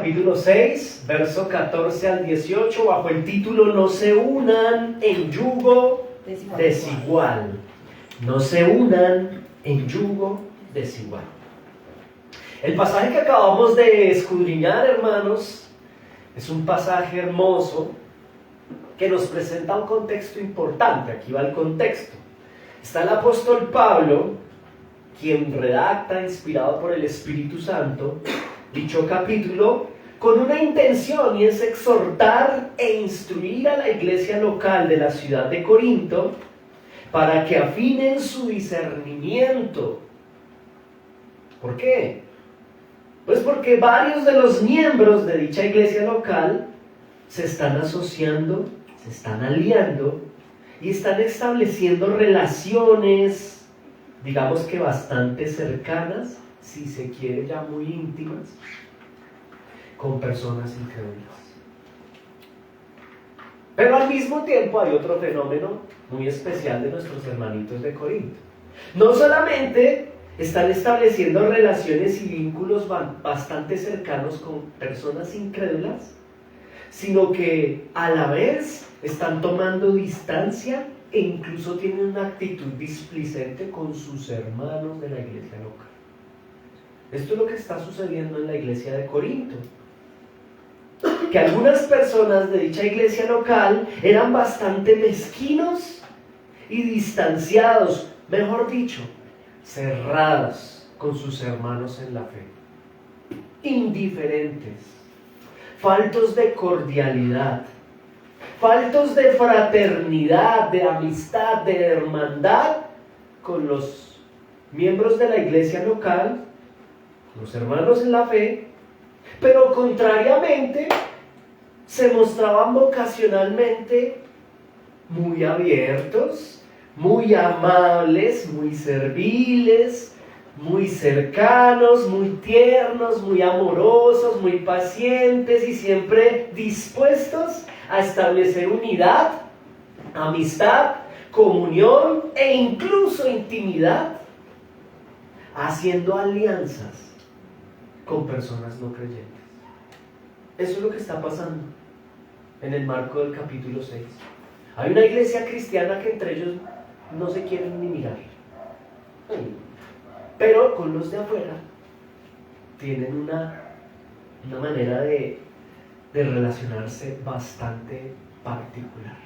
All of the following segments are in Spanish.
capítulo 6, verso 14 al 18, bajo el título No se unan en yugo desigual. No se unan en yugo desigual. El pasaje que acabamos de escudriñar, hermanos, es un pasaje hermoso que nos presenta un contexto importante. Aquí va el contexto. Está el apóstol Pablo, quien redacta, inspirado por el Espíritu Santo, dicho capítulo con una intención, y es exhortar e instruir a la iglesia local de la ciudad de Corinto para que afinen su discernimiento. ¿Por qué? Pues porque varios de los miembros de dicha iglesia local se están asociando, se están aliando y están estableciendo relaciones, digamos que bastante cercanas, si se quiere ya muy íntimas, con personas incrédulas. Pero al mismo tiempo hay otro fenómeno muy especial de nuestros hermanitos de Corinto. No solamente están estableciendo relaciones y vínculos bastante cercanos con personas incrédulas, sino que a la vez están tomando distancia e incluso tienen una actitud displicente con sus hermanos de la iglesia local. Esto es lo que está sucediendo en la iglesia de Corinto. Que algunas personas de dicha iglesia local eran bastante mezquinos y distanciados, mejor dicho, cerrados con sus hermanos en la fe, indiferentes, faltos de cordialidad, faltos de fraternidad, de amistad, de hermandad con los miembros de la iglesia local, los hermanos en la fe, pero contrariamente se mostraban vocacionalmente muy abiertos, muy amables, muy serviles, muy cercanos, muy tiernos, muy amorosos, muy pacientes y siempre dispuestos a establecer unidad, amistad, comunión e incluso intimidad, haciendo alianzas con personas no creyentes. Eso es lo que está pasando en el marco del capítulo 6. Hay una iglesia cristiana que entre ellos no se quieren ni mirar, pero con los de afuera tienen una manera de relacionarse bastante particular.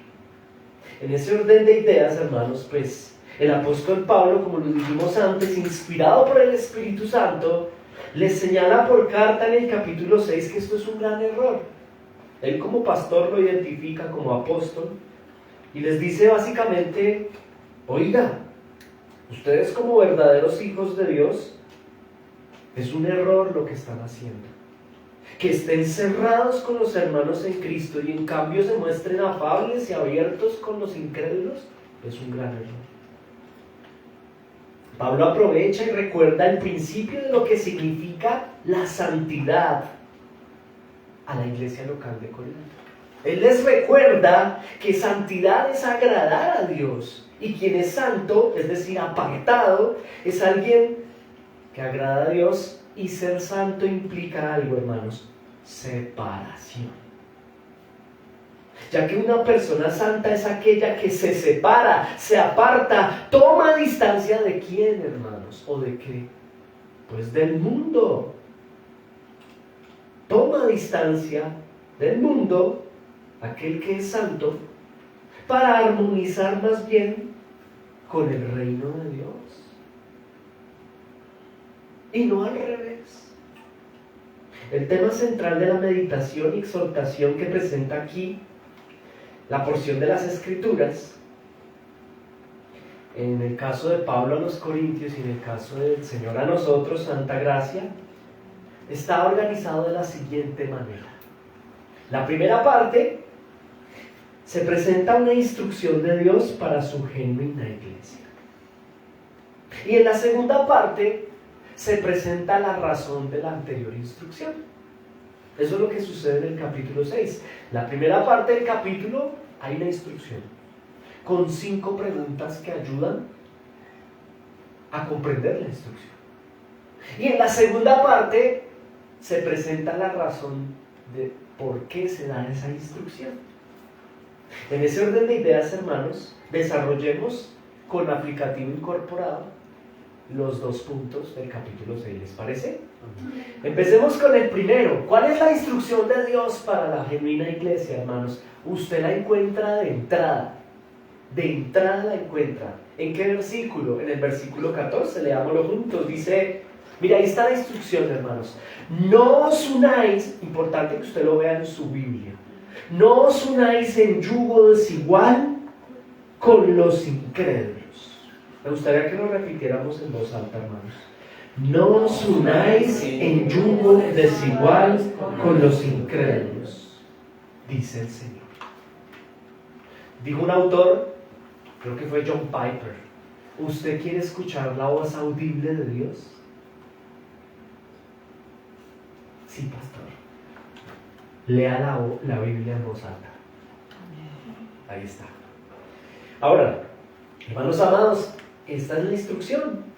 En ese orden de ideas, hermanos, pues el apóstol Pablo, como lo dijimos antes, inspirado por el Espíritu Santo, les señala por carta en el capítulo 6 que esto es un gran error. Él como pastor lo identifica como apóstol y les dice básicamente: oiga, ustedes como verdaderos hijos de Dios, es un error lo que están haciendo. Que estén cerrados con los hermanos en Cristo y en cambio se muestren afables y abiertos con los incrédulos, es un gran error. Pablo aprovecha y recuerda el principio de lo que significa la santidad a la iglesia local de Corinto. Él les recuerda que santidad es agradar a Dios, y quien es santo, es decir, apartado, es alguien que agrada a Dios, y ser santo implica algo, hermanos: separación. Ya que una persona santa es aquella que se separa, se aparta, toma distancia ¿de quién, hermanos? ¿O de qué? Pues del mundo. Toma distancia del mundo, aquel que es santo, para armonizar más bien con el reino de Dios. Y no al revés. El tema central de la meditación y exhortación que presenta aquí la porción de las Escrituras, en el caso de Pablo a los Corintios y en el caso del Señor a nosotros, Santa Gracia, está organizado de la siguiente manera. La primera parte se presenta una instrucción de Dios para su genuina iglesia. Y en la segunda parte se presenta la razón de la anterior instrucción. Eso es lo que sucede en el capítulo 6. La primera parte del capítulo hay una instrucción con 5 preguntas que ayudan a comprender la instrucción. Y en la segunda parte se presenta la razón de por qué se da esa instrucción. En ese orden de ideas, hermanos, desarrollemos con aplicativo incorporado los 2 puntos del capítulo 6, ¿les parece? Empecemos con el primero. ¿Cuál es la instrucción de Dios para la genuina iglesia, hermanos? Usted la encuentra de entrada. De entrada la encuentra. ¿En qué versículo? En el versículo 14, leámoslo juntos. Dice, mira, ahí está la instrucción, hermanos. No os unáis, importante que usted lo vea en su Biblia, no os unáis en yugo desigual con los incrédulos. Me gustaría que lo repitiéramos en voz alta, hermanos. No os unáis en yugo desigual con los incrédulos, dice el Señor. Dijo un autor, creo que fue John Piper, ¿usted quiere escuchar la voz audible de Dios? Sí, pastor. Lea la Biblia en voz alta. Ahí está. Ahora, hermanos amados, esta es la instrucción.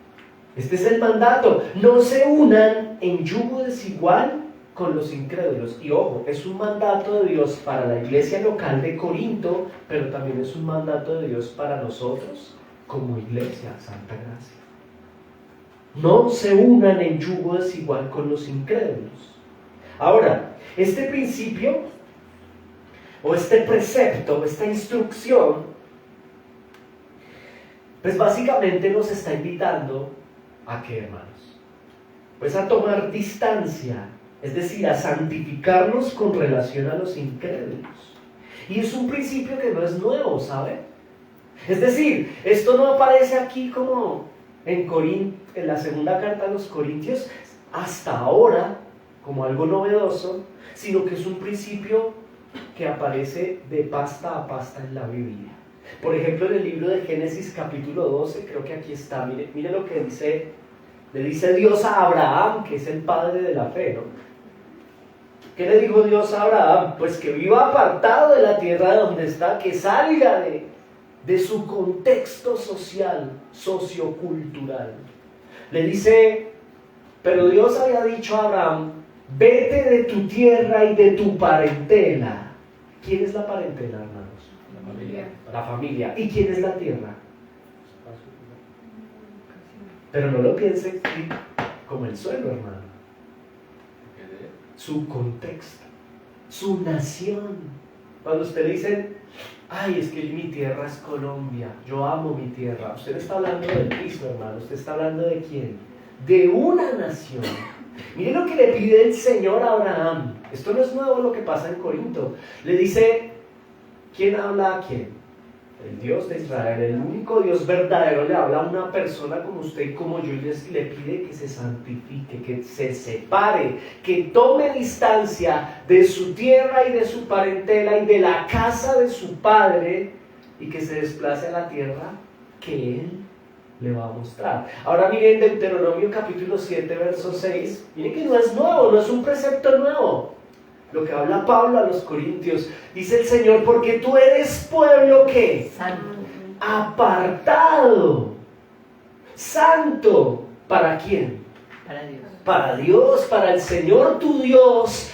Este es el mandato. No se unan en yugo desigual con los incrédulos. Y ojo, es un mandato de Dios para la iglesia local de Corinto, pero también es un mandato de Dios para nosotros como iglesia, Santa Gracia. No se unan en yugo desigual con los incrédulos. Ahora, este principio, o este precepto, esta instrucción, pues básicamente nos está invitando ¿a qué, hermanos? Pues a tomar distancia, es decir, a santificarnos con relación a los incrédulos. Y es un principio que no es nuevo, ¿sabe? Es decir, esto no aparece aquí como en la segunda carta a los Corintios, hasta ahora, como algo novedoso, sino que es un principio que aparece de pasta a pasta en la Biblia. Por ejemplo, en el libro de Génesis capítulo 12, creo que aquí está, mire lo que le dice Dios a Abraham, que es el padre de la fe, ¿no? ¿Qué le dijo Dios a Abraham? Pues que viva apartado de la tierra donde está, que salga de su contexto social, sociocultural. Le dice, pero Dios había dicho a Abraham, vete de tu tierra y de tu parentela. ¿Quién es la parentela, hermanos? La familia. La familia. ¿Y quién es la tierra? Pero no lo piensen como el suelo, hermano. Su contexto, su nación. Cuando usted le dicen, ay, es que mi tierra es Colombia, yo amo mi tierra. Usted está hablando del piso, hermano. ¿Usted está hablando de quién? De una nación. Miren lo que le pide el Señor a Abraham. Esto no es nuevo lo que pasa en Corinto. Le dice, ¿quién habla a quién? El Dios de Israel, el único Dios verdadero, le habla a una persona como usted y como yo y le pide que se santifique, que se separe, que tome distancia de su tierra y de su parentela y de la casa de su padre y que se desplace a la tierra que él le va a mostrar. Ahora miren Deuteronomio capítulo 7, verso 6, miren que no es nuevo, no es un precepto nuevo. Lo que habla Pablo a los Corintios, dice el Señor, porque tú eres pueblo ¿qué? Santo. Apartado. Santo. ¿Para quién? Para Dios. Para Dios, para el Señor tu Dios.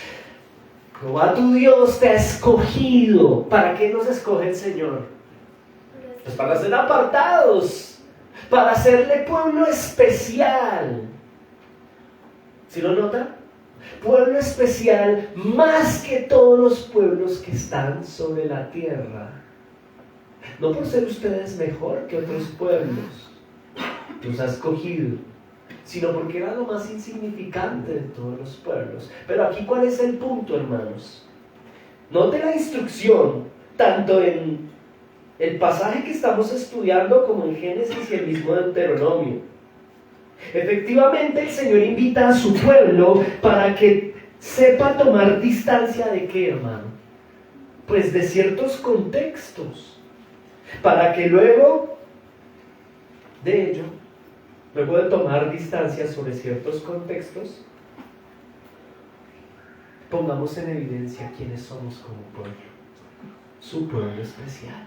Jehová tu Dios te ha escogido. ¿Para qué nos escoge el Señor? Pues para ser apartados, para hacerle pueblo especial. ¿Sí lo nota? Pueblo especial más que todos los pueblos que están sobre la tierra. No por ser ustedes mejor que otros pueblos, los ha escogido, sino porque era lo más insignificante de todos los pueblos. Pero aquí, ¿cuál es el punto, hermanos? Note la instrucción, tanto en el pasaje que estamos estudiando como en Génesis y el mismo Deuteronomio. Efectivamente, el Señor invita a su pueblo para que sepa tomar distancia de ¿qué, hermano? Pues de ciertos contextos, para que luego de ello, luego de tomar distancia sobre ciertos contextos, pongamos en evidencia quiénes somos como pueblo, su pueblo especial.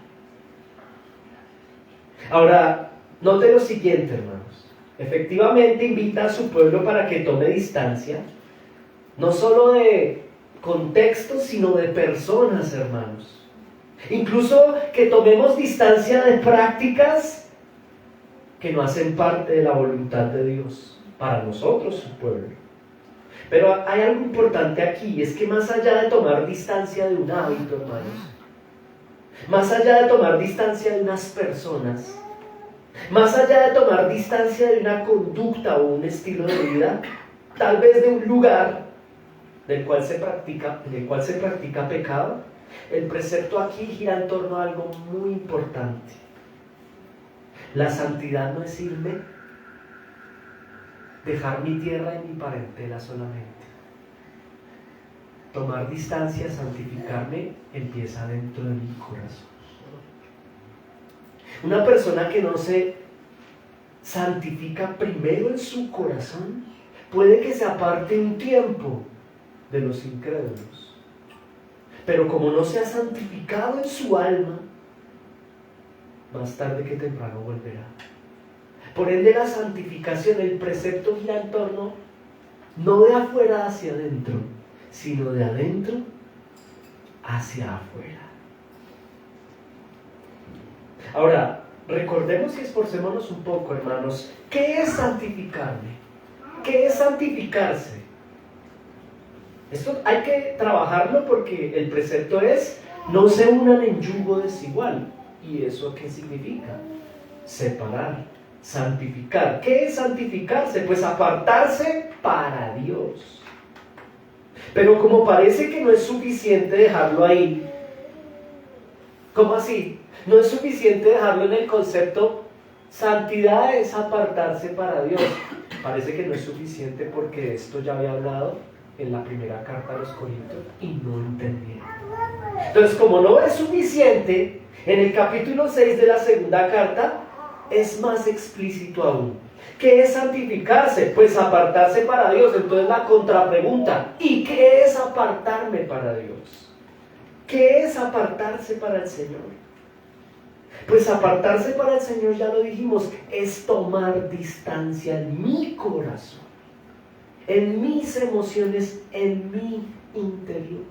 Ahora, note lo siguiente, hermanos. Efectivamente invita a su pueblo para que tome distancia, No solo de contextos, sino de personas, hermanos. Incluso que tomemos distancia de prácticas que no hacen parte de la voluntad de Dios para nosotros, su pueblo. Pero hay algo importante aquí, es que más allá de tomar distancia de un hábito, hermanos, más allá de tomar distancia de unas personas, más allá de tomar distancia de una conducta o un estilo de vida, tal vez de un lugar en el cual se practica pecado, el precepto aquí gira en torno a algo muy importante. La santidad no es irme, dejar mi tierra y mi parentela solamente. Tomar distancia, santificarme, empieza dentro de mi corazón. Una persona que no se santifica primero en su corazón, puede que se aparte un tiempo de los incrédulos. Pero como no se ha santificado en su alma, más tarde que temprano volverá. Por ende, la santificación, el precepto gira en torno no de afuera hacia adentro, sino de adentro hacia afuera. Ahora, recordemos y esforcémonos un poco, hermanos. ¿Qué es santificarme? ¿Qué es santificarse? Esto hay que trabajarlo porque el precepto es: no se unan en yugo desigual. ¿Y eso qué significa? Separar, santificar. ¿Qué es santificarse? Pues apartarse para Dios. Pero como parece que no es suficiente dejarlo ahí, ¿cómo así? No es suficiente dejarlo en el concepto santidad es apartarse para Dios. Parece que no es suficiente porque esto ya había hablado en la primera carta a los Corintios y no entendieron. Entonces, como no es suficiente, en el capítulo 6 de la segunda carta es más explícito aún. ¿Qué es santificarse? Pues apartarse para Dios. Entonces la contrapregunta: ¿y qué es apartarme para Dios? ¿Qué es apartarse para el Señor? Pues apartarse para el Señor, ya lo dijimos, es tomar distancia en mi corazón, en mis emociones, en mi interior.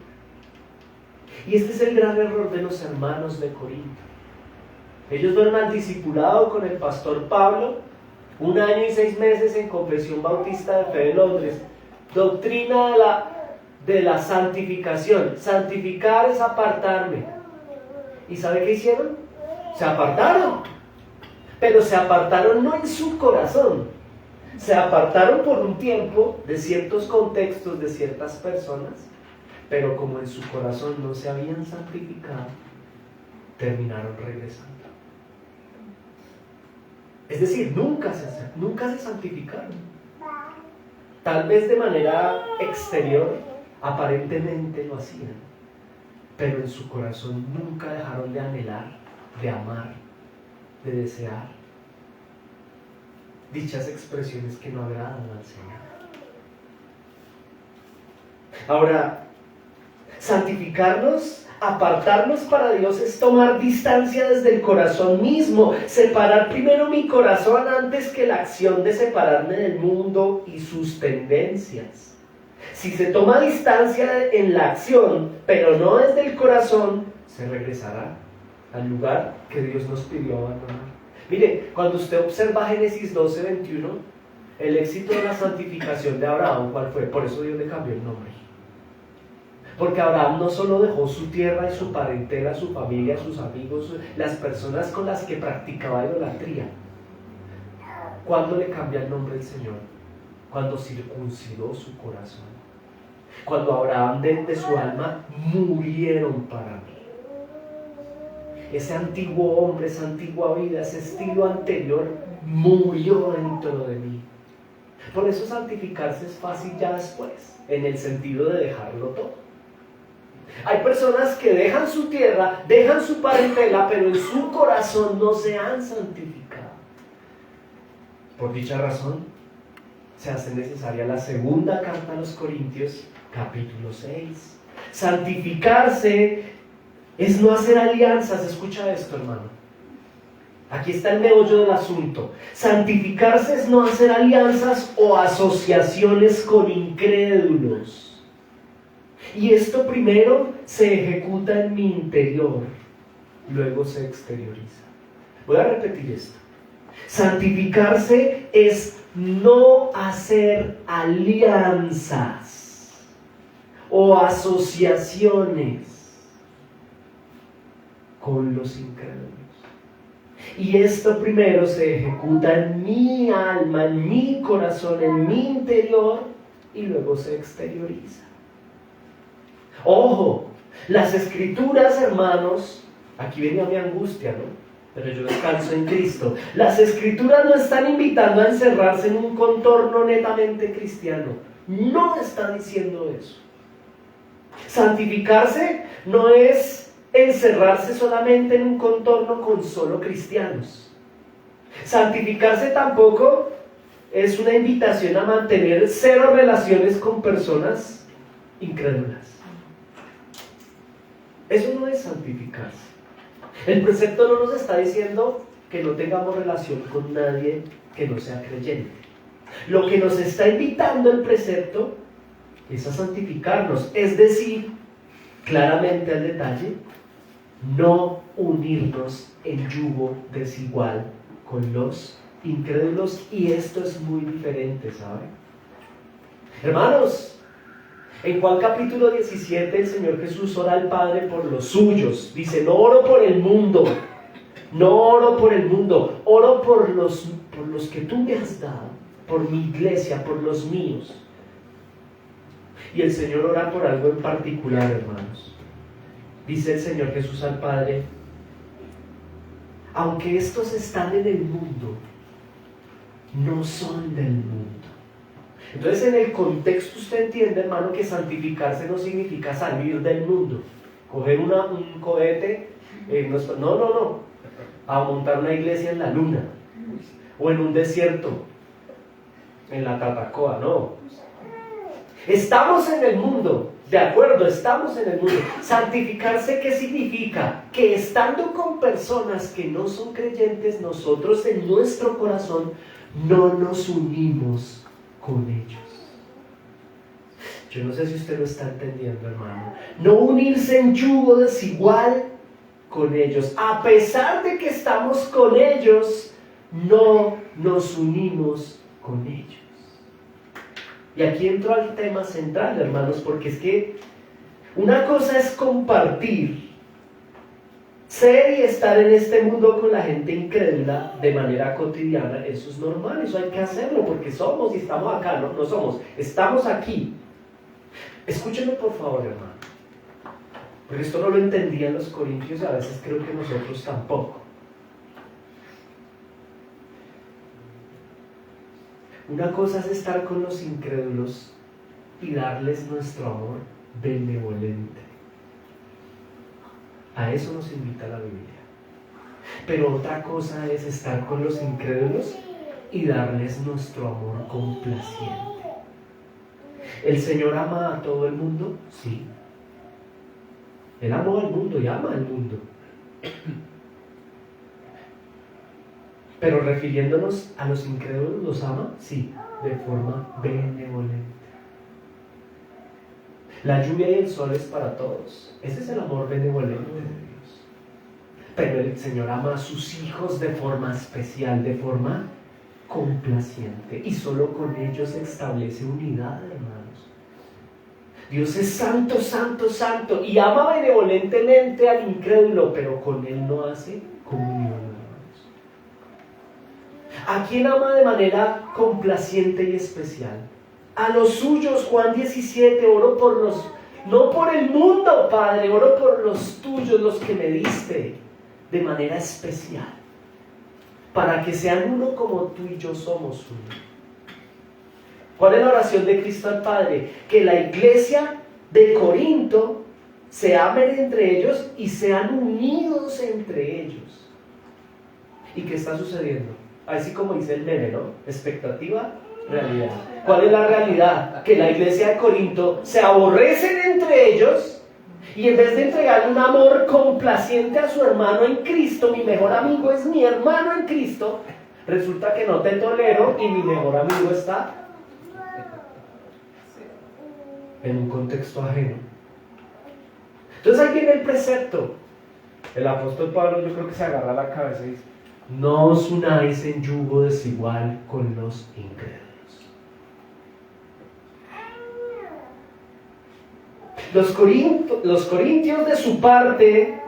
Y este es el gran error de los hermanos de Corinto. Ellos fueron al discipulado con el pastor Pablo, 1 año y 6 meses en Confesión Bautista de Fe de Londres. Doctrina de la santificación. Santificar es apartarme. ¿Y sabe qué hicieron? Se apartaron. Pero se apartaron no en su corazón. Se apartaron por un tiempo de ciertos contextos, de ciertas personas, pero como en su corazón no se habían santificado, terminaron regresando. Es decir, nunca se santificaron. Tal vez de manera exterior, aparentemente lo hacían, pero en su corazón nunca dejaron de anhelar, de amar, de desear dichas expresiones que no agradan al Señor. Ahora, santificarnos, apartarnos para Dios es tomar distancia desde el corazón mismo, separar primero mi corazón antes que la acción de separarme del mundo y sus tendencias. Si se toma distancia en la acción, pero no desde el corazón, se regresará al lugar que Dios nos pidió abandonar. Mire, cuando usted observa Génesis 12:21, el éxito de la santificación de Abraham, ¿cuál fue? Por eso Dios le cambió el nombre. Porque Abraham no solo dejó su tierra y su parentela, su familia, sus amigos, las personas con las que practicaba idolatría. ¿Cuándo le cambia el nombre el Señor? Cuando circuncidó su corazón. Cuando Abraham de su alma murieron para mí. Ese antiguo hombre, esa antigua vida, ese estilo anterior murió dentro de mí. Por eso santificarse es fácil ya después, en el sentido de dejarlo todo. Hay personas que dejan su tierra, dejan su parentela, pero en su corazón no se han santificado. Por dicha razón, se hace necesaria la segunda carta a los Corintios, capítulo 6. Santificarse es no hacer alianzas. Escucha esto, hermano. Aquí está el meollo del asunto. Santificarse es no hacer alianzas o asociaciones con incrédulos. Y esto primero se ejecuta en mi interior, luego se exterioriza. Voy a repetir esto. Santificarse es no hacer alianzas o asociaciones con los incrédulos. Y esto primero se ejecuta en mi alma, en mi corazón, en mi interior, y luego se exterioriza. Ojo, las escrituras, hermanos, aquí venía mi angustia, ¿no? Pero yo descanso en Cristo. Las escrituras no están invitando a encerrarse en un contorno netamente cristiano. No está diciendo eso. Santificarse no es encerrarse solamente en un contorno con solo cristianos. Santificarse tampoco es una invitación a mantener cero relaciones con personas incrédulas. Eso no es santificarse. El precepto no nos está diciendo que no tengamos relación con nadie que no sea creyente. Lo que nos está invitando el precepto es a santificarnos, es decir, claramente al detalle, no unirnos en yugo desigual con los incrédulos, y esto es muy diferente, ¿saben? Hermanos, en Juan capítulo 17 el Señor Jesús ora al Padre por los suyos. Dice, no oro por el mundo, no oro por el mundo, oro por los que tú me has dado, por mi iglesia, por los míos. Y el Señor ora por algo en particular, hermanos. Dice el Señor Jesús al Padre, aunque estos están en el mundo, no son del mundo. Entonces, en el contexto usted entiende, hermano, que santificarse no significa salir del mundo, coger un cohete, no, a montar una iglesia en la luna, o en un desierto, en la Tatacoa, no. Estamos en el mundo, de acuerdo, estamos en el mundo. Santificarse, ¿qué significa? Que estando con personas que no son creyentes, nosotros en nuestro corazón no nos unimos con ellos. Yo no sé si usted lo está entendiendo, hermano. No unirse en yugo desigual con ellos. A pesar de que estamos con ellos, no nos unimos con ellos. Y aquí entro al tema central, hermanos, porque es que una cosa es compartir, ser y estar en este mundo con la gente incrédula de manera cotidiana. Eso es normal, eso hay que hacerlo porque somos y estamos acá, no somos, estamos aquí. Escúchenme por favor, hermano, porque esto no lo entendían los corintios y a veces creo que nosotros tampoco. Una cosa es estar con los incrédulos y darles nuestro amor benevolente. A eso nos invita la Biblia. Pero otra cosa es estar con los incrédulos y darles nuestro amor complaciente. ¿El Señor ama a todo el mundo? Sí. Él amó al mundo y ama al mundo. Pero refiriéndonos a los incrédulos, ¿los ama? Sí, de forma benevolente. La lluvia y el sol es para todos. Ese es el amor benevolente de Dios. Pero el Señor ama a sus hijos de forma especial, de forma complaciente. Y solo con ellos se establece unidad, hermanos. Dios es santo, santo, santo. Y ama benevolentemente al incrédulo, pero con él no hace comunión, hermanos. ¿A quién ama de manera complaciente y especial? A los suyos. Juan 17, oro por los, no por el mundo, Padre, oro por los tuyos, los que me diste, de manera especial, para que sean uno como tú y yo somos uno. ¿Cuál es la oración de Cristo al Padre? Que la iglesia de Corinto se amen entre ellos y sean unidos entre ellos. ¿Y qué está sucediendo? Así como dice el meme, ¿no? Expectativa, realidad. ¿Cuál es la realidad? Que la iglesia de Corinto se aborrecen entre ellos y en vez de entregarle un amor complaciente a su hermano en Cristo, mi mejor amigo es mi hermano en Cristo, resulta que no te tolero y mi mejor amigo está en un contexto ajeno. Entonces ahí viene el precepto. El apóstol Pablo yo creo que se agarra la cabeza y dice, no os unáis en yugo desigual con los incrédulos. Los corintios de su parte,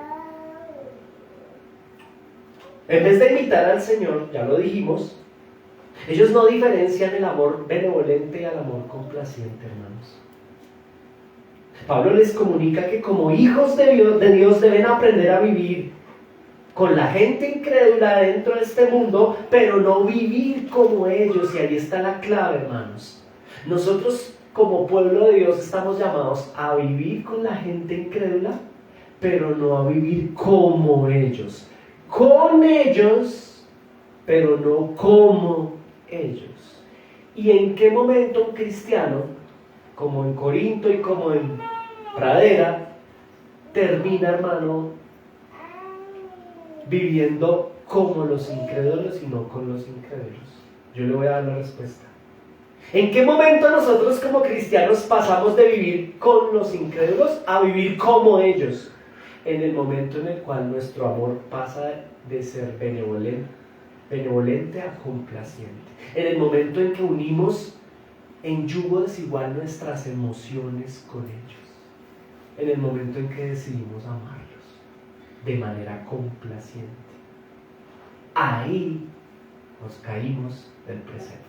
en vez de imitar al Señor, ya lo dijimos, ellos no diferencian el amor benevolente al amor complaciente, hermanos. Pablo les comunica que como hijos de Dios deben aprender a vivir con la gente incrédula dentro de este mundo, pero no vivir como ellos. Y ahí está la clave, hermanos. Nosotros como pueblo de Dios estamos llamados a vivir con la gente incrédula, pero no a vivir como ellos. Con ellos, pero no como ellos. ¿Y en qué momento un cristiano, como en Corinto y como en Pradera, termina, hermano, viviendo como los incrédulos y no con los incrédulos? Yo le voy a dar la respuesta. ¿En qué momento nosotros como cristianos pasamos de vivir con los incrédulos a vivir como ellos? En el momento en el cual nuestro amor pasa de ser benevolente a complaciente. En el momento en que unimos en yugo desigual nuestras emociones con ellos. En el momento en que decidimos amarlos de manera complaciente. Ahí nos caímos del precepto.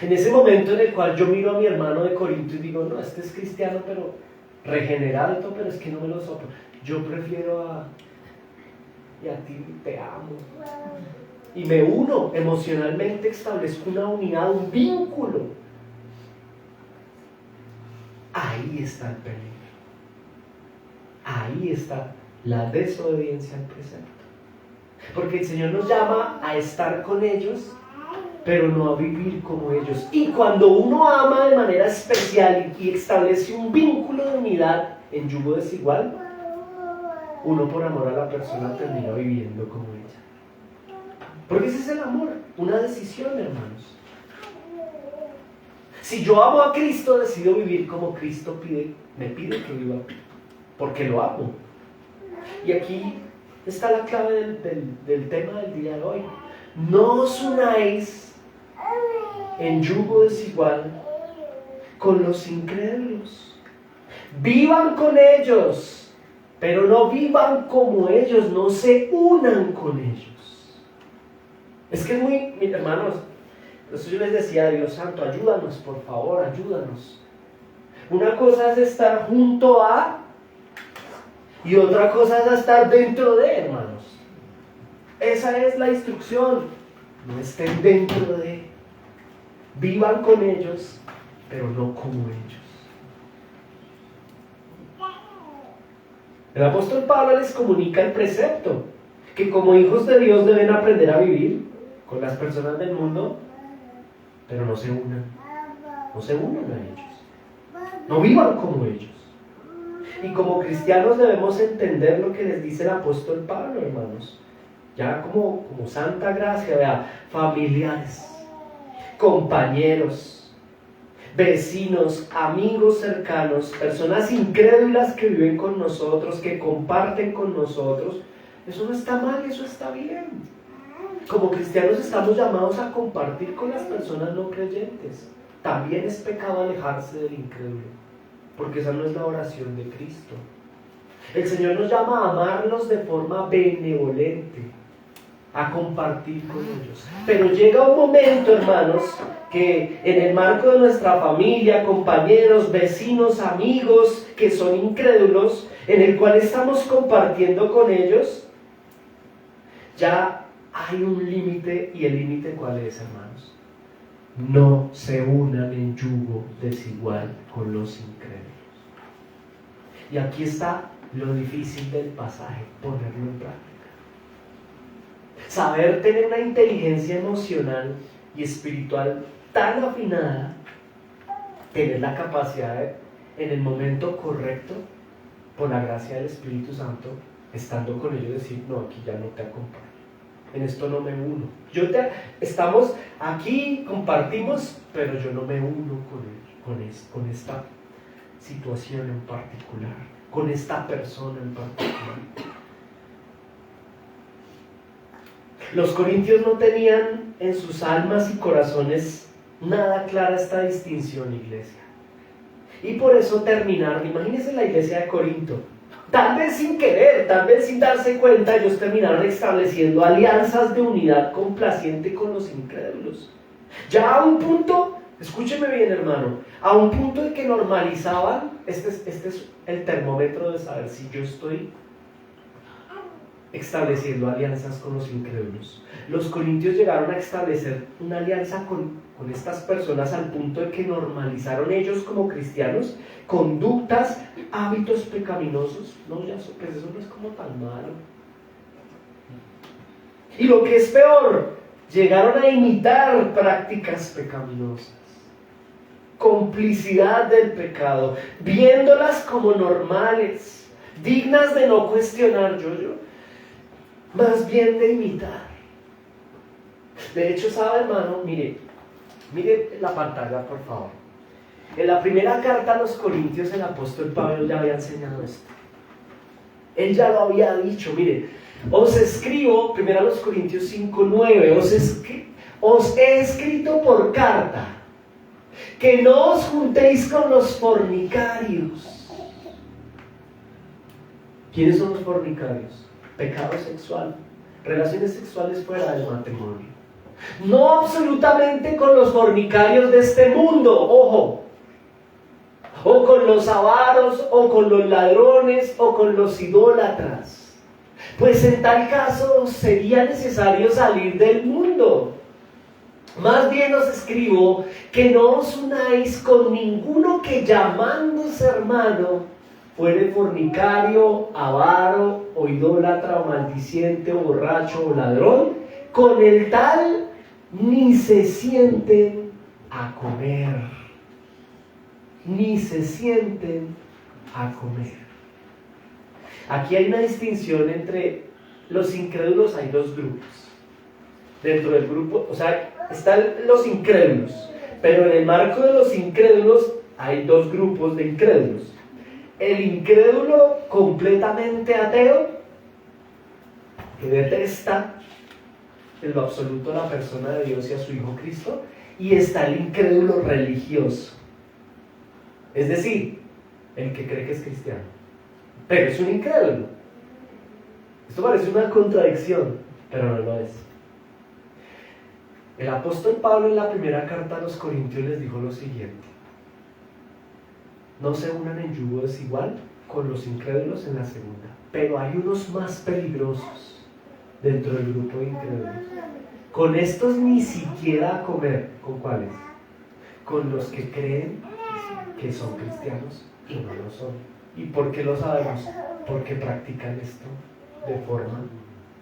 En ese momento en el cual yo miro a mi hermano de Corinto y digo, no, este es cristiano, pero regenerado, pero es que no me lo soporto. Yo prefiero y a ti te amo. Y me uno emocionalmente, establezco una unidad, un vínculo. Ahí está el peligro. Ahí está la desobediencia al precepto. Porque el Señor nos llama a estar con ellos, pero no a vivir como ellos. Y cuando uno ama de manera especial y establece un vínculo de unidad en yugo desigual, uno por amor a la persona termina viviendo como ella. Porque ese es el amor, una decisión, hermanos. Si yo amo a Cristo, decido vivir como Cristo me pide que viva, porque lo amo. Y aquí está la clave del tema del día de hoy. No os unáis en yugo desigual con los incrédulos. Vivan con ellos, pero no vivan como ellos, no se unan con ellos. Es que es muy, mis hermanos, entonces yo les decía, Dios Santo, ayúdanos, por favor, ayúdanos. Una cosa es estar junto a, y otra cosa es estar dentro de, hermanos. Esa es la instrucción. No estén dentro de, vivan con ellos, pero no como ellos. El apóstol Pablo les comunica el precepto, que como hijos de Dios deben aprender a vivir con las personas del mundo, pero no se unan a ellos, no vivan como ellos. Y como cristianos debemos entender lo que les dice el apóstol Pablo, hermanos, ya como santa gracia, vea, familiares, compañeros, vecinos, amigos cercanos, personas incrédulas que viven con nosotros, que comparten con nosotros. Eso no está mal, eso está bien. Como cristianos estamos llamados a compartir con las personas no creyentes. También es pecado alejarse del incrédulo, porque esa no es la oración de Cristo. El Señor nos llama a amarlos de forma benevolente, a compartir con ellos. Pero llega un momento, hermanos, que en el marco de nuestra familia, compañeros, vecinos, amigos que son incrédulos, en el cual estamos compartiendo con ellos, ya hay un límite. ¿Y el límite cuál es, hermanos? No se unan en yugo desigual con los incrédulos. Y aquí está lo difícil del pasaje, ponerlo en práctica. Saber tener una inteligencia emocional y espiritual tan afinada, tener la capacidad de, en el momento correcto, por la gracia del Espíritu Santo, estando con ellos, decir, no, aquí ya no te acompaño, en esto no me uno. Estamos aquí, compartimos, pero yo no me uno con esta situación en particular, con esta persona en particular. Los corintios no tenían en sus almas y corazones nada clara esta distinción, iglesia. Y por eso terminaron, imagínense la iglesia de Corinto, tal vez sin querer, tal vez sin darse cuenta, ellos terminaron estableciendo alianzas de unidad complaciente con los incrédulos. Ya a un punto, escúcheme bien hermano, a un punto de que normalizaban, este es el termómetro de saber si yo estoy estableciendo alianzas con los incrédulos. Los corintios llegaron a establecer una alianza con estas personas al punto de que normalizaron ellos como cristianos conductas, hábitos pecaminosos. No, ya pues eso no es como tan malo. Y lo que es peor, llegaron a imitar prácticas pecaminosas, complicidad del pecado, viéndolas como normales, dignas de no cuestionar más bien de imitar. De hecho, ¿sabe, hermano? Mire la pantalla, por favor. En la primera carta a los Corintios, el apóstol Pablo ya había enseñado esto. Él ya lo había dicho, mire, os escribo, primero a los Corintios 5:9, os he escrito por carta, que no os juntéis con los fornicarios. ¿Quiénes son los fornicarios? Pecado sexual, relaciones sexuales fuera del matrimonio. No absolutamente con los fornicarios de este mundo, ojo, o con los avaros, o con los ladrones, o con los idólatras, pues en tal caso sería necesario salir del mundo. Más bien os escribo que no os unáis con ninguno que llamándose hermano fuere fornicario, avaro, o idólatra, o maldiciente, o borracho, o ladrón, con el tal ni se sienten a comer. Ni se sienten a comer. Aquí hay una distinción entre los incrédulos, hay dos grupos. Dentro del grupo, o sea, están los incrédulos, pero en el marco de los incrédulos hay dos grupos de incrédulos. El incrédulo completamente ateo, que detesta en lo absoluto a la persona de Dios y a su Hijo Cristo, y está el incrédulo religioso, es decir, el que cree que es cristiano, pero es un incrédulo. Esto parece una contradicción, pero no lo es. El apóstol Pablo en la primera carta a los Corintios les dijo lo siguiente: no se unan en yugo desigual con los incrédulos en la segunda, pero hay unos más peligrosos dentro del grupo de incrédulos. Con estos ni siquiera a comer. ¿Con cuáles? Con los que creen que son cristianos y no lo son. ¿Y por qué lo sabemos? Porque practican esto de forma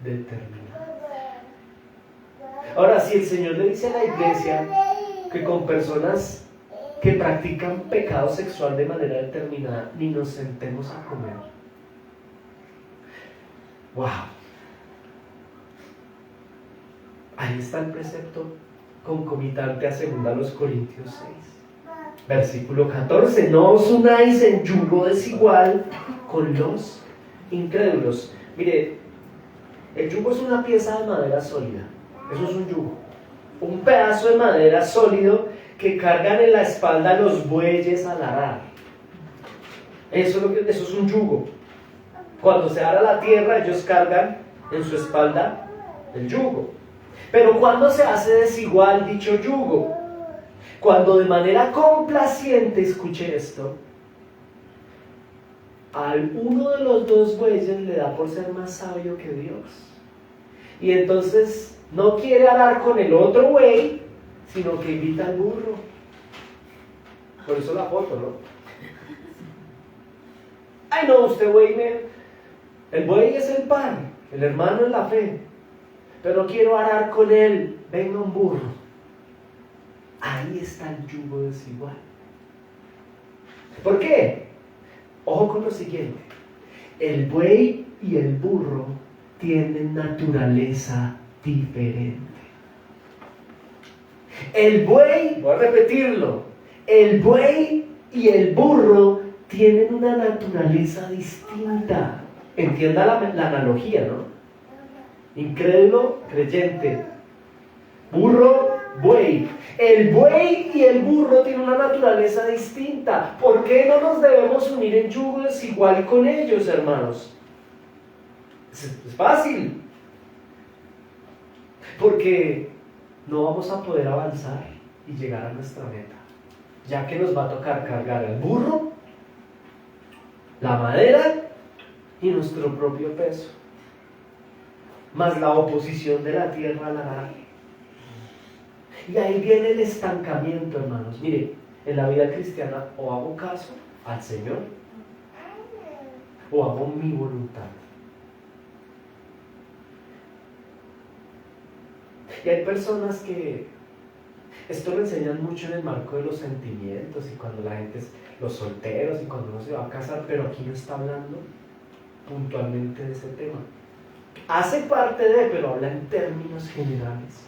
determinada. Ahora, si el Señor le dice a la iglesia que con personas que practican pecado sexual de manera determinada ni nos sentemos a comer, ¡wow! Ahí está el precepto concomitante a 2 Corintios 6, versículo 14: no os unáis en yugo desigual con los incrédulos. Mire, el yugo es una pieza de madera sólida. Eso es un yugo, un pedazo de madera sólido que cargan en la espalda los bueyes al arar. Eso es un yugo. Cuando se ara la tierra, ellos cargan en su espalda el yugo. Pero ¿cuándo se hace desigual dicho yugo? Cuando de manera complaciente, escuche esto, al uno de los dos bueyes le da por ser más sabio que Dios, y entonces no quiere arar con el otro buey, sino que invita al burro. Por eso la foto, ¿no? Ay, no, usted buey, el buey es el pan, el hermano en la fe, pero no quiero arar con él, venga un burro. Ahí está el yugo desigual. ¿Por qué? Ojo con lo siguiente: el buey y el burro tienen naturaleza diferente. El buey, voy a repetirlo, el buey y el burro tienen una naturaleza distinta. Entienda la analogía, ¿no? Incrédulo, creyente. Burro, buey. El buey y el burro tienen una naturaleza distinta. ¿Por qué no nos debemos unir en yugo desigual con ellos, hermanos? Es fácil. Porque no vamos a poder avanzar y llegar a nuestra meta, ya que nos va a tocar cargar el burro, la madera y nuestro propio peso, más la oposición de la tierra al arar. Y ahí viene el estancamiento, hermanos. Mire, en la vida cristiana o hago caso al Señor o hago mi voluntad. Y hay personas que esto lo enseñan mucho en el marco de los sentimientos y cuando la gente es los solteros y cuando uno se va a casar, pero aquí no está hablando puntualmente de ese tema. Hace parte de, pero habla en términos generales.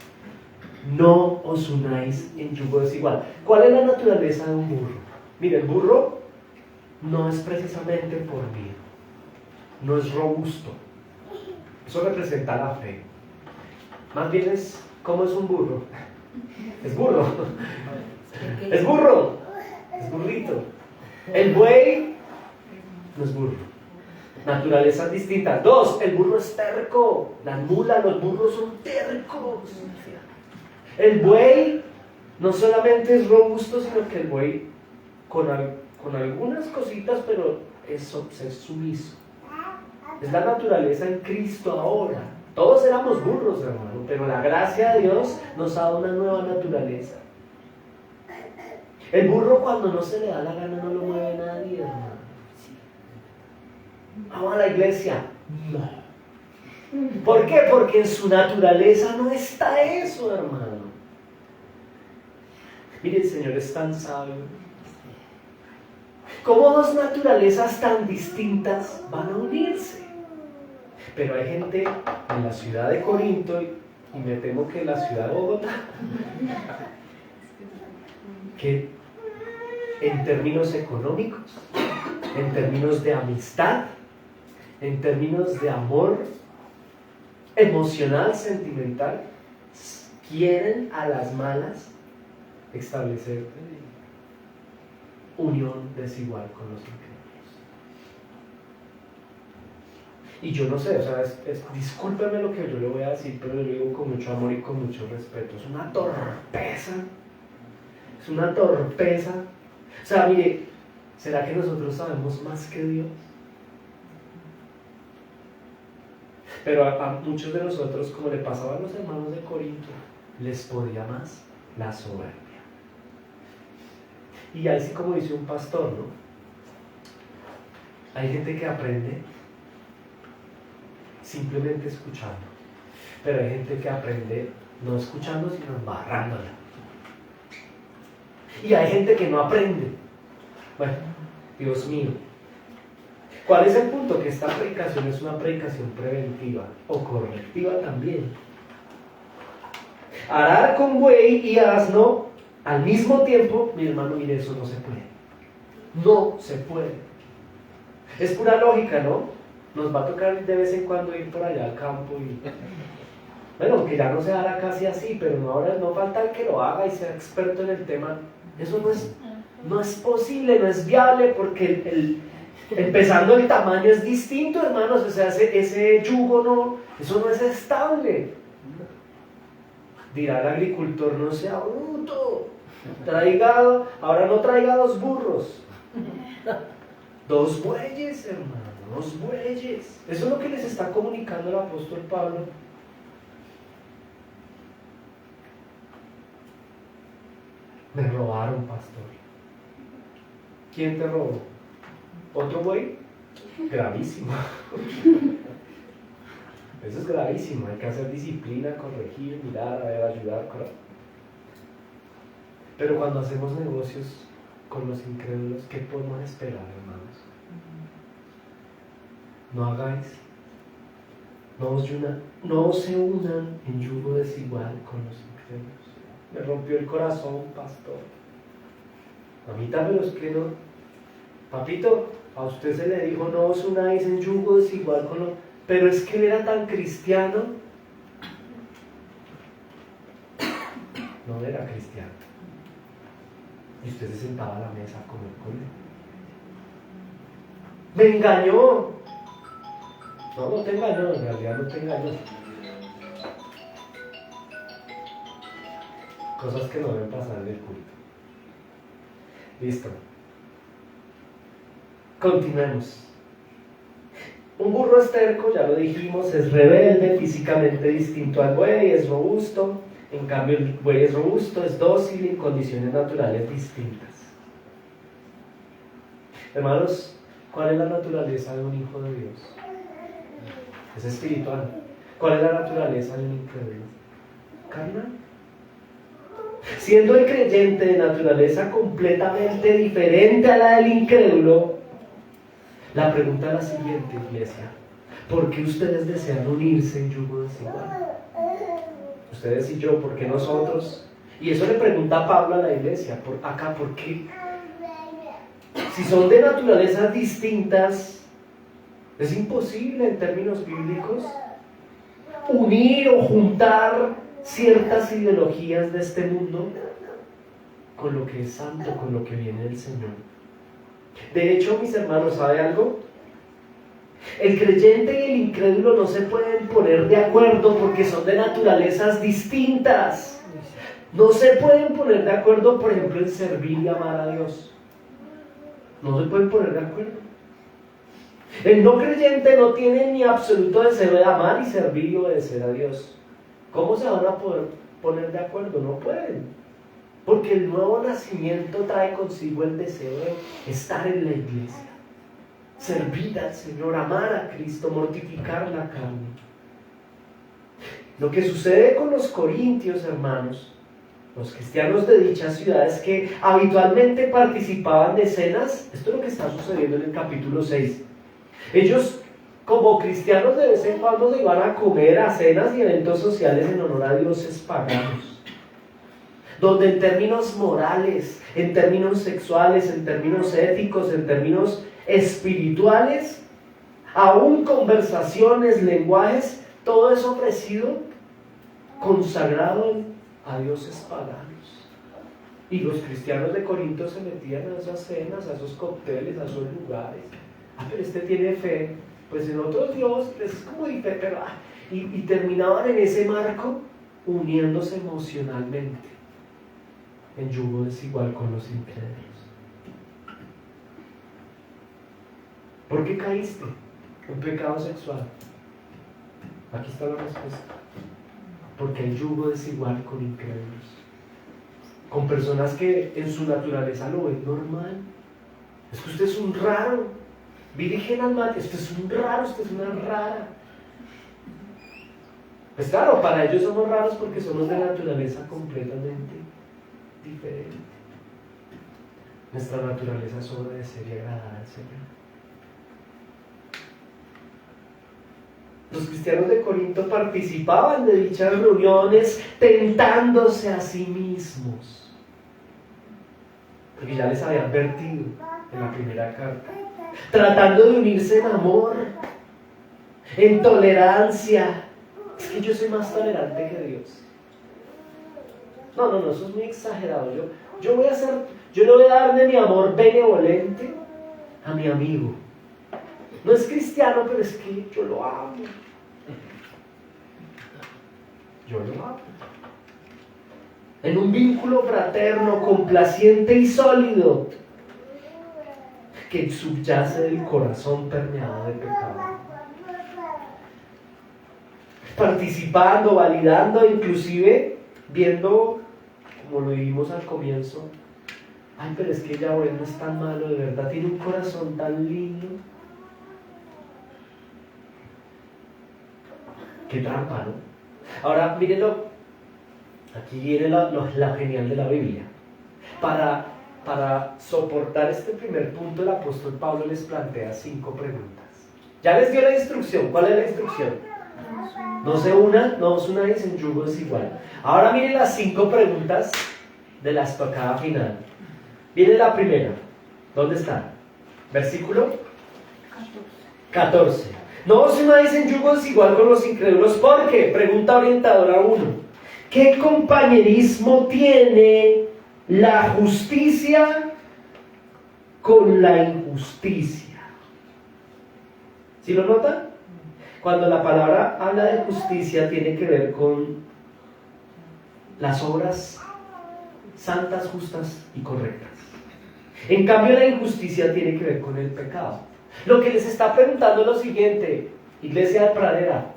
No os unáis en yugo desigual. ¿Cuál es la naturaleza de un burro? Mire, el burro no es precisamente por mí, no es robusto. Eso representa la fe. Más bien es, ¿cómo es un burro? Es burro. Es burro. Es burrito. El buey no es burro. Naturalezas distintas. 2, el burro es terco. La mula, los burros son tercos. El buey no solamente es robusto, sino que el buey con algunas cositas, pero es sumiso. Es la naturaleza en Cristo ahora. Todos éramos burros, hermano, pero la gracia de Dios nos ha dado una nueva naturaleza. El burro cuando no se le da la gana no lo mueve nadie, hermano. Vamos a la iglesia. No. ¿Por qué? Porque en su naturaleza no está eso, hermano. Mire, el Señor es tan sabio. ¿Cómo dos naturalezas tan distintas van a unirse? Pero hay gente en la ciudad de Corinto y me temo que en la ciudad de Bogotá que en términos económicos, en términos de amistad, en términos de amor emocional, sentimental, quieren a las malas establecer unión desigual con los incrédulos. Y yo no sé, o sea, discúlpeme lo que yo le voy a decir, pero yo lo digo con mucho amor y con mucho respeto. Es una torpeza. Es una torpeza. O sea, mire, ¿será que nosotros sabemos más que Dios? Pero a muchos de nosotros, como le pasaba a los hermanos de Corinto, les podía más la soberbia. Y ahí sí, como dice un pastor, ¿no? Hay gente que aprende simplemente escuchando, pero hay gente que aprende no escuchando, sino embarrándola. Y hay gente que no aprende. Bueno, Dios mío. ¿Cuál es el punto? Que esta predicación es una predicación preventiva o correctiva también. Arar con buey y asno al mismo tiempo, mi hermano, mire, eso no se puede. No se puede. Es pura lógica, ¿no? Nos va a tocar de vez en cuando ir por allá al campo y... Bueno, que ya no se hará casi así, pero ahora no falta el que lo haga y sea experto en el tema. Eso no es posible, no es viable, porque empezando el tamaño es distinto, hermanos. O sea, ese yugo eso no es estable. Dirá el agricultor, no sea bruto, ahora no traiga 2 burros, 2 bueyes, hermano, 2 bueyes. Eso es lo que les está comunicando el apóstol Pablo. Me robaron, pastor. ¿Quién te robó? ¿Otro buey? Gravísimo. Eso es gravísimo. Hay que hacer disciplina, corregir, mirar, ayudar. Pero cuando hacemos negocios con los incrédulos, ¿qué podemos esperar, hermanos? No hagáis, no se unan en yugo desigual con los incrédulos. Me rompió el corazón, pastor. A mí también los que Papito, a usted se le dijo no os unáis en yugo desigual con lo... Pero es que él era tan cristiano. No era cristiano. Y usted se sentaba a la mesa a comer con él. Me engañó. No, no te engañó, en realidad no te engañó. Cosas que no deben pasar en el culto. Listo. Continuemos. Un burro es terco, ya lo dijimos, es rebelde, físicamente distinto al buey, es robusto. En cambio, el buey es robusto, es dócil en condiciones naturales distintas. Hermanos, ¿cuál es la naturaleza de un hijo de Dios? Es espiritual. ¿Cuál es la naturaleza de un incrédulo? Carnal. Siendo el creyente de naturaleza completamente diferente a la del incrédulo, la pregunta es la siguiente, iglesia: ¿por qué ustedes desean unirse en yugo desigual? Ustedes y yo, ¿por qué nosotros? Y eso le pregunta Pablo a la iglesia, ¿por qué? Si son de naturalezas distintas, es imposible en términos bíblicos unir o juntar ciertas ideologías de este mundo con lo que es santo, con lo que viene del Señor. De hecho, mis hermanos, ¿sabe algo? El creyente y el incrédulo no se pueden poner de acuerdo porque son de naturalezas distintas. No se pueden poner de acuerdo, por ejemplo, en servir y amar a Dios. No se pueden poner de acuerdo. El no creyente no tiene ni absoluto deseo de amar y servir y obedecer a Dios. ¿Cómo se van a poder poner de acuerdo? No pueden. Porque el nuevo nacimiento trae consigo el deseo de estar en la iglesia, servir al Señor, amar a Cristo, mortificar la carne. Lo que sucede con los corintios, hermanos, los cristianos de dichas ciudades que habitualmente participaban de cenas, esto es lo que está sucediendo en el capítulo 6. Ellos, como cristianos, de vez en cuando se iban a comer a cenas y eventos sociales en honor a dioses paganos, donde en términos morales, en términos sexuales, en términos éticos, en términos espirituales, aún conversaciones, lenguajes, todo es ofrecido, consagrado a dioses paganos. Y los cristianos de Corinto se metían a esas cenas, a esos cócteles, a esos lugares. Pero este tiene fe, pues en otros dioses es como diferente, pero y terminaban en ese marco uniéndose emocionalmente en yugo desigual con los incrédulos. ¿Por qué caíste en pecado sexual? Aquí está la respuesta. Porque hay yugo desigual con incrédulos, con personas que en su naturaleza lo ven normal. Es que usted es un raro. Virgen al mate, usted es un raro, usted es una rara. Pues claro, para ellos somos raros porque somos de naturaleza completamente diferente. Nuestra naturaleza es obedecer y agradar al Señor. Los cristianos de Corinto participaban de dichas reuniones tentándose a sí mismos, porque ya les había advertido en la primera carta, tratando de unirse en amor, en tolerancia. Es que yo soy más tolerante que Dios. No, eso es muy exagerado. Yo no voy a dar de mi amor benevolente a mi amigo. No es cristiano, pero es que yo lo amo. Yo lo amo. En un vínculo fraterno, complaciente y sólido que subyace del corazón permeado de pecado. Participando, validando, inclusive viendo, como lo vimos al comienzo, ay, pero es que Yahweh no es tan malo, de verdad, tiene un corazón tan lindo. Qué trampa, ¿no? Ahora, mírenlo, aquí viene la genial de la Biblia. Para soportar este primer punto, el apóstol Pablo les plantea 5 preguntas. Ya les dio la instrucción. ¿Cuál es la instrucción? No os unáis en yugo desigual. Ahora miren las 5 preguntas de la estocada final. Viene la primera. ¿Dónde está? Versículo 14. No os unáis en yugo desigual con los incrédulos, porque, pregunta orientadora 1, ¿qué compañerismo tiene la justicia con la injusticia? ¿Sí lo notan? Cuando la palabra habla de justicia tiene que ver con las obras santas, justas y correctas. En cambio, la injusticia tiene que ver con el pecado. Lo que les está preguntando es lo siguiente, Iglesia de Pradera: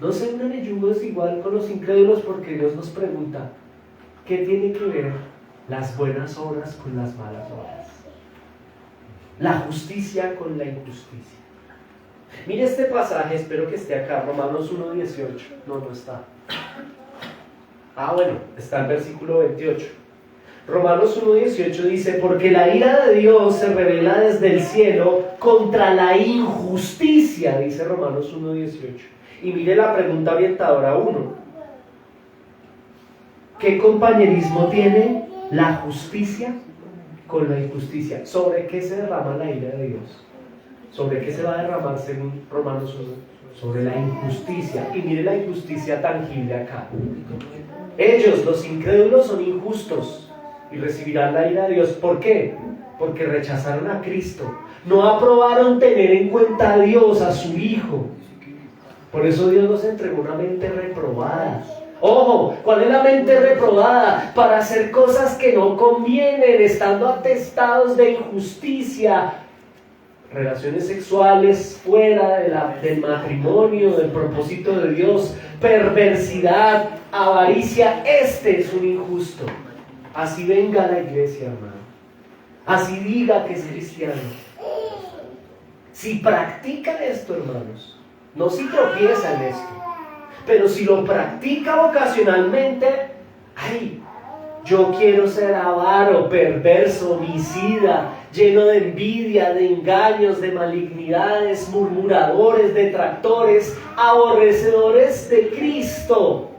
no se unan en yugo desigual con los incrédulos, porque Dios nos pregunta, ¿qué tiene que ver las buenas obras con las malas obras? La justicia con la injusticia. Mire este pasaje, espero que esté acá, Romanos 1:18. No está. Bueno, está el versículo 28. Romanos 1:18 dice: porque la ira de Dios se revela desde el cielo contra la injusticia, dice Romanos 1:18. Y mire la pregunta orientadora 1. ¿Qué compañerismo tiene la justicia con la injusticia? ¿Sobre qué se derrama la ira de Dios? ¿Sobre qué se va a derramar según Romanos 1? Sobre la injusticia. Y mire la injusticia tangible acá. Ellos, los incrédulos, son injustos y recibirán la ira de Dios. ¿Por qué? Porque rechazaron a Cristo. No aprobaron tener en cuenta a Dios, a su Hijo. Por eso Dios nos entregó una mente reprobada. Ojo, ¿cuál es la mente reprobada? Para hacer cosas que no convienen, estando atestados de injusticia, relaciones sexuales fuera del matrimonio, del propósito de Dios, perversidad, avaricia. Este es un injusto. Así venga a la iglesia, hermano. Así diga que es cristiano. Si practica esto, hermanos, no si tropieza en esto, pero si lo practica ocasionalmente, yo quiero ser avaro, perverso, homicida, lleno de envidia, de engaños, de malignidades, murmuradores, detractores, aborrecedores de Cristo,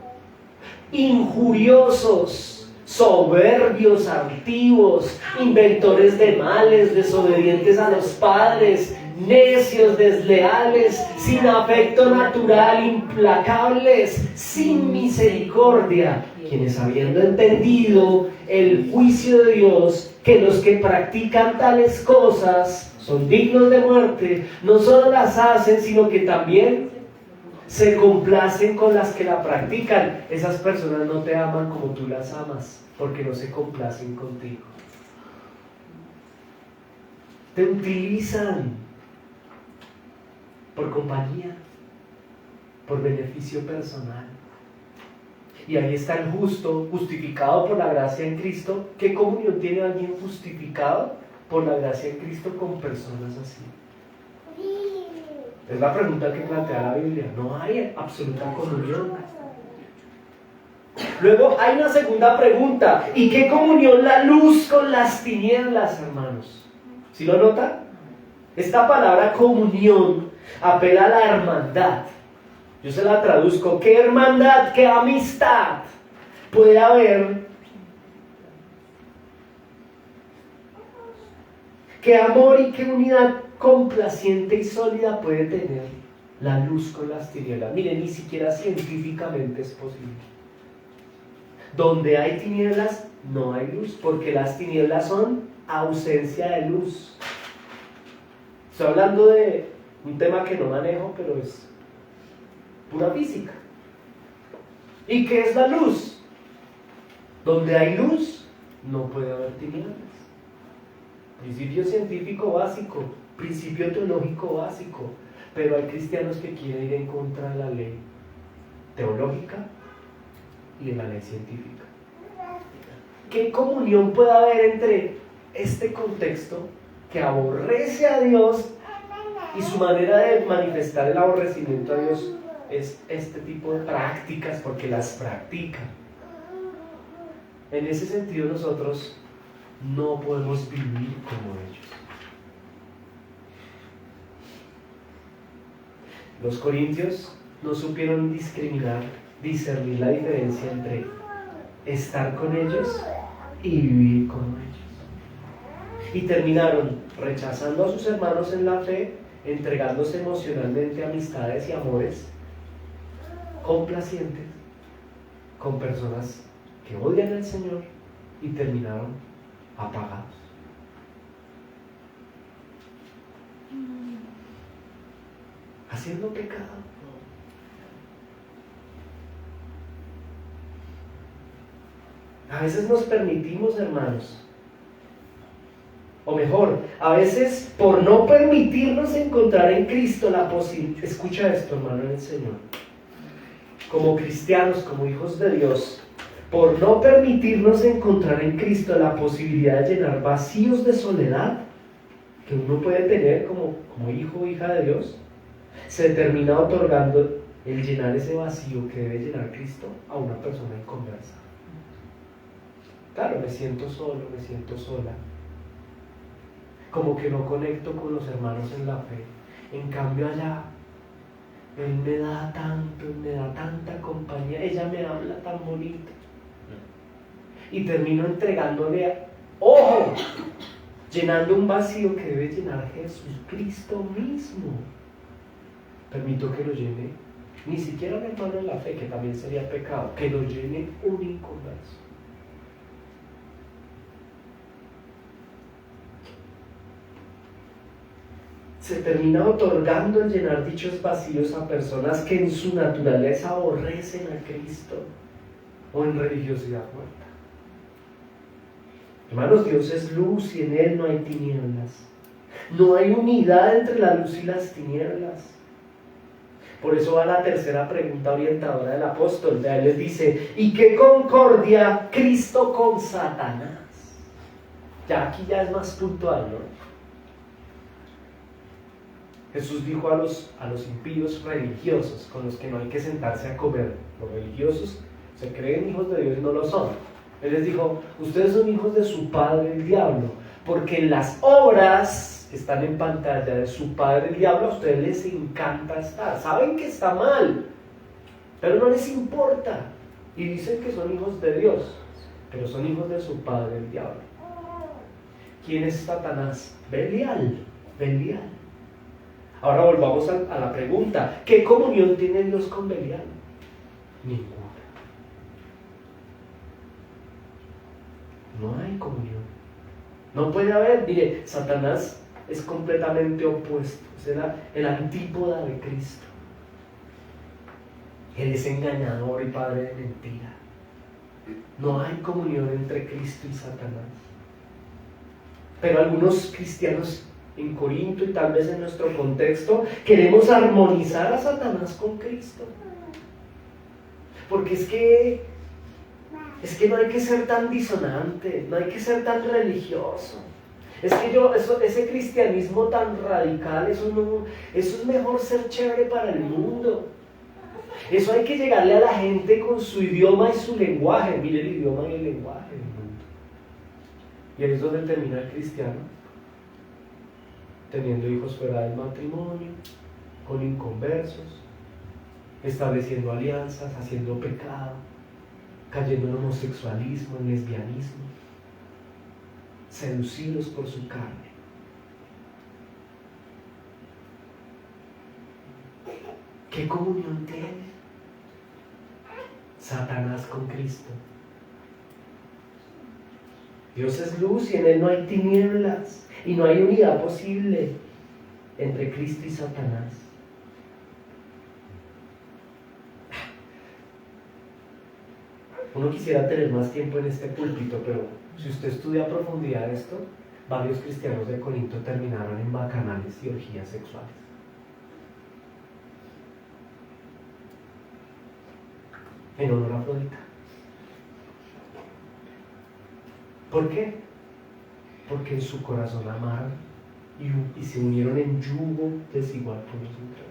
injuriosos, soberbios, altivos, inventores de males, desobedientes a los padres, necios, desleales, sin afecto natural, implacables, sin misericordia, quienes, habiendo entendido el juicio de Dios, que los que practican tales cosas son dignos de muerte, no solo las hacen, sino que también se complacen con las que la practican. Esas personas no te aman como tú las amas, porque no se complacen contigo. Te utilizan por compañía, por beneficio personal. Y ahí está el justo, justificado por la gracia en Cristo. ¿Qué comunión tiene alguien justificado por la gracia en Cristo con personas así? Es la pregunta que plantea la Biblia. No hay absoluta comunión. Luego hay una segunda pregunta. ¿Y qué comunión la luz con las tinieblas, hermanos? ¿Sí lo notan? Esta palabra comunión apela a la hermandad. Yo se la traduzco: ¿qué hermandad, qué amistad puede haber? ¿Qué amor y qué unidad complaciente y sólida puede tener la luz con las tinieblas? Miren, ni siquiera científicamente es posible. Donde hay tinieblas no hay luz, porque las tinieblas son ausencia de luz. Estoy hablando de un tema que no manejo, pero es pura física. ¿Y qué es la luz? Donde hay luz no puede haber tinieblas. Principio científico básico, principio teológico básico, pero hay cristianos que quieren ir en contra de la ley teológica y de la ley científica. ¿Qué comunión puede haber entre este contexto que aborrece a Dios y su manera de manifestar el aborrecimiento a Dios es este tipo de prácticas, porque las practica? En ese sentido nosotros no podemos vivir como ellos. Los corintios no supieron discernir la diferencia entre estar con ellos y vivir como ellos. Y terminaron rechazando a sus hermanos en la fe, entregándose emocionalmente a amistades y amores complacientes con personas que odian al Señor y terminaron apagados. Haciendo pecado. A veces nos permitimos, hermanos, o mejor, a veces por no permitirnos encontrar en Cristo la posibilidad, escucha esto, hermano, en el Señor, como cristianos, como hijos de Dios, por no permitirnos encontrar en Cristo la posibilidad de llenar vacíos de soledad que uno puede tener como hijo o hija de Dios, se termina otorgando el llenar ese vacío que debe llenar Cristo a una persona inconversa. Claro, me siento solo, me siento sola. Como que no conecto con los hermanos en la fe. En cambio allá, Él me da tanto, me da tanta compañía, ella me habla tan bonito. Y termino entregándole, ¡ojo!, llenando un vacío que debe llenar Jesucristo mismo. Permito que lo llene, ni siquiera un hermano en la fe, que también sería pecado, que lo llene un inconverso. Se termina otorgando el llenar dichos vacíos a personas que en su naturaleza aborrecen a Cristo o en religiosidad muerta. Hermanos, Dios es luz y en Él no hay tinieblas. No hay unidad entre la luz y las tinieblas. Por eso va la tercera pregunta orientadora del apóstol. Él les dice, ¿y qué concordia Cristo con Satanás? Ya aquí ya es más puntual, ¿no? Jesús dijo a los impíos religiosos, con los que no hay que sentarse a comer. Los religiosos se creen hijos de Dios y no lo son. Él les dijo, ustedes son hijos de su padre el diablo, porque en las obras que están en pantalla de su padre el diablo a ustedes les encanta estar. Saben que está mal, pero no les importa. Y dicen que son hijos de Dios, pero son hijos de su padre el diablo. ¿Quién es Satanás? Belial. Ahora volvamos a la pregunta, ¿qué comunión tiene Dios con Belial? Ninguna. No hay comunión. No puede haber. Mire, Satanás es completamente opuesto. Es el antípoda de Cristo. Él es engañador y padre de mentira. No hay comunión entre Cristo y Satanás. Pero algunos cristianos en Corinto y tal vez en nuestro contexto queremos armonizar a Satanás con Cristo. Porque es que no hay que ser tan disonante, no hay que ser tan religioso. Es que ese cristianismo tan radical, eso es mejor ser chévere para el mundo. Eso hay que llegarle a la gente con su idioma y su lenguaje. Mire el idioma y el lenguaje del mundo. Y ahí es donde termina el cristiano, teniendo hijos fuera del matrimonio, con inconversos, estableciendo alianzas, haciendo pecado, cayendo en homosexualismo, en lesbianismo, seducidos por su carne. ¿Qué comunión tiene Satanás con Cristo? Dios es luz y en Él no hay tinieblas, y no hay unidad posible entre Cristo y Satanás. Uno quisiera tener más tiempo en este púlpito, pero si usted estudia a profundidad esto, varios cristianos de Corinto terminaron en bacanales y orgías sexuales. En honor a Afrodita. ¿Por qué? Porque en su corazón amaron y se unieron en yugo desigual con los otros.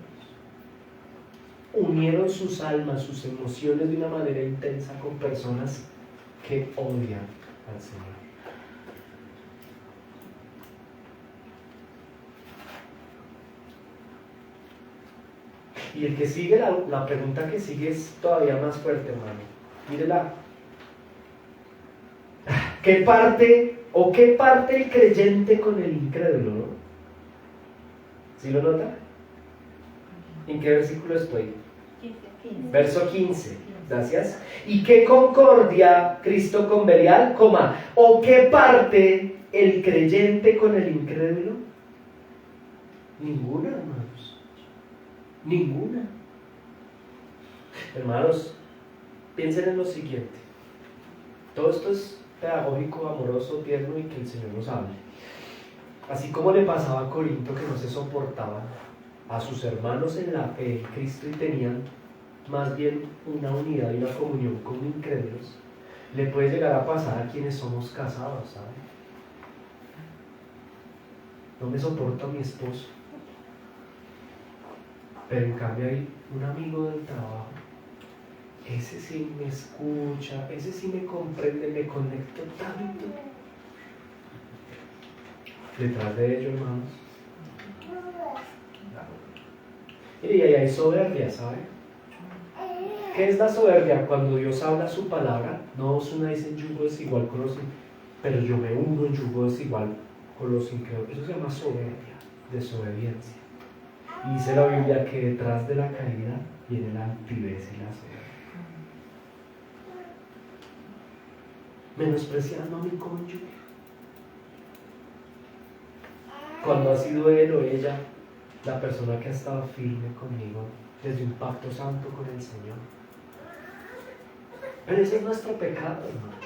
Unieron sus almas, sus emociones de una manera intensa con personas que odian al Señor. Y el que sigue, la pregunta que sigue es todavía más fuerte, hermano. Mírela. ¿Qué parte ¿O qué parte el creyente con el incrédulo? ¿No? ¿Sí lo nota? ¿En qué versículo estoy? 15. Verso 15. Gracias. ¿Y qué concordia Cristo con Belial, coma? ¿O qué parte el creyente con el incrédulo? Ninguna, hermanos. Ninguna. Hermanos, piensen en lo siguiente. Todo esto es pedagógico, amoroso, tierno y que el Señor nos hable. Así como le pasaba a Corinto, que no se soportaban a sus hermanos en la fe en Cristo y tenían más bien una unidad y una comunión con incrédulos, le puede llegar a pasar a quienes somos casados, ¿saben? No me soporto a mi esposo, pero en cambio hay un amigo del trabajo, ese sí me escucha, ese sí me comprende, me conecto tanto. Detrás de ello, hermanos, y ahí hay soberbia, ¿sabe? ¿Qué es la soberbia? Cuando Dios habla su palabra, no os unáis en yugo desigual con los, pero yo me uno en yugo desigual con los incrédulos. Eso se llama soberbia, desobediencia. Y dice la Biblia que detrás de la caída viene la altivez y la soberbia. Menospreciando a mi cónyuge. Cuando ha sido él o ella la persona que ha estado firme conmigo desde un pacto santo con el Señor. Pero ese es nuestro pecado, hermanos.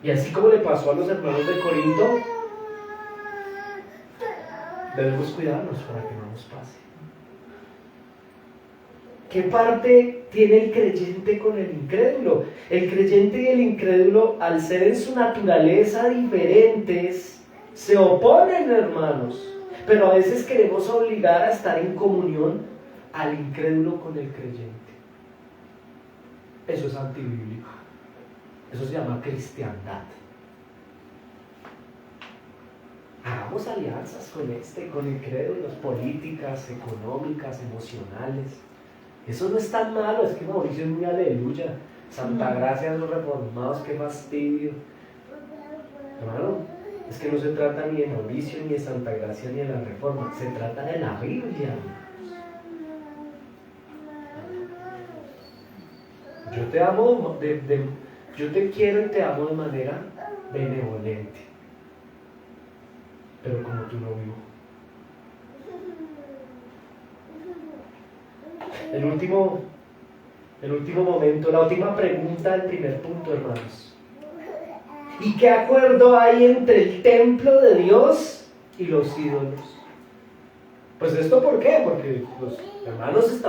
Y así como le pasó a los hermanos de Corinto, debemos cuidarnos para que no nos pase. ¿Qué parte tiene el creyente con el incrédulo? El creyente y el incrédulo, al ser en su naturaleza diferentes, se oponen, hermanos. Pero a veces queremos obligar a estar en comunión al incrédulo con el creyente. Eso es antibíblico. Eso se llama cristiandad. Hagamos alianzas con incrédulos, políticas, económicas, emocionales. Eso no es tan malo, es que Mauricio es muy aleluya. Santa gracia a los reformados, qué fastidio. Hermano, es que no se trata ni de Mauricio, ni de Santa Gracia, ni de la Reforma, se trata de la Biblia. Yo te amo, yo te quiero y te amo de manera benevolente, pero como tú no vivo. El último momento, la última pregunta del primer punto, hermanos. ¿Y qué acuerdo hay entre el templo de Dios y los ídolos? Pues esto, ¿por qué? Porque los hermanos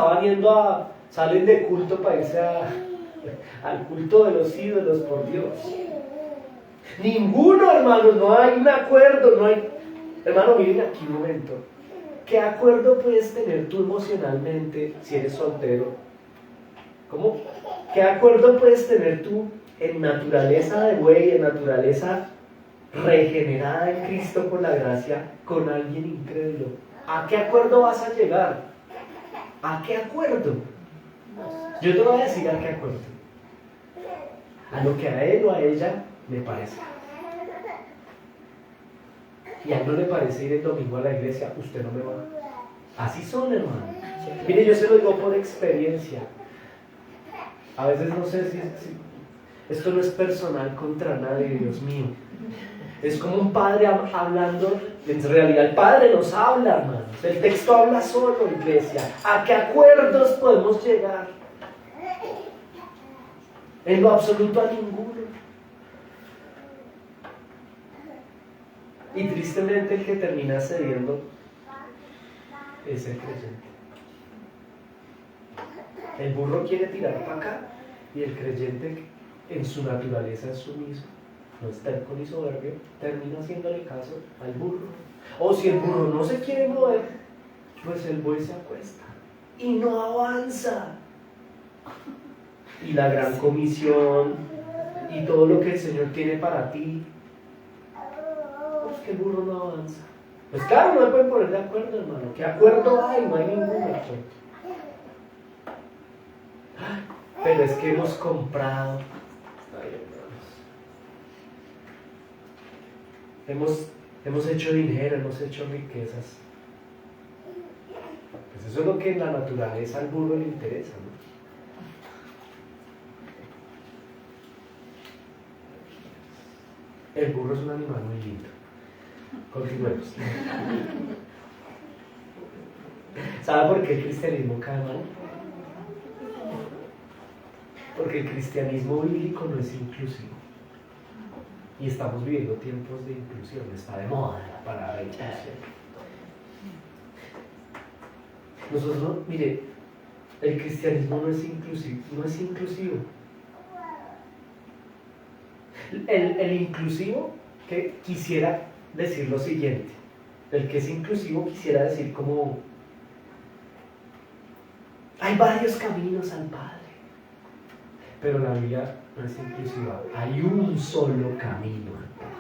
salen de culto para irse al culto de los ídolos, por Dios. Ninguno, hermanos, no hay un acuerdo, no hay... Hermano, miren aquí un momento. ¿Qué acuerdo puedes tener tú emocionalmente si eres soltero? ¿Cómo? ¿Qué acuerdo puedes tener tú en naturaleza de buey, en naturaleza regenerada en Cristo por la gracia, con alguien incrédulo? ¿A qué acuerdo vas a llegar? ¿A qué acuerdo? Yo te voy a decir a qué acuerdo. A lo que a él o a ella le parece. Y a él no le parece ir el domingo a la iglesia, usted no me va. Así son, hermano. Mire, yo se lo digo por experiencia. A veces no sé si esto no es personal contra nadie, Dios mío. Es como un padre hablando. En realidad el padre nos habla, hermanos. El texto habla solo, iglesia. ¿A qué acuerdos podemos llegar? En lo absoluto a ninguno. Y tristemente el que termina cediendo es el creyente. El burro quiere tirar para acá y el creyente en su naturaleza es sumiso, no es terco ni soberbio, termina haciéndole caso al burro. O si el burro no se quiere mover, pues el buey se acuesta y no avanza. Y la gran comisión y todo lo que el Señor tiene para ti, pues que el burro no avanza. Pues claro, no me pueden poner de acuerdo, hermano. ¿Qué acuerdo hay? No hay ningún acuerdo. Pero es que hemos comprado. Ay, hermanos. hemos hecho dinero, hemos hecho riquezas. Pues eso es lo que en la naturaleza al burro le interesa, ¿no? El burro es un animal muy lindo. Continuemos. ¿Sabe por qué el cristianismo cae mal? Porque el cristianismo bíblico no es inclusivo. Y estamos viviendo tiempos de inclusión, está de moda la palabra inclusión. Nosotros, mire, el cristianismo no es inclusivo. El inclusivo que quisiera decir lo siguiente. El que es inclusivo quisiera decir como hay varios caminos al Padre. Pero la Biblia no es inclusiva. Hay un solo camino al Padre.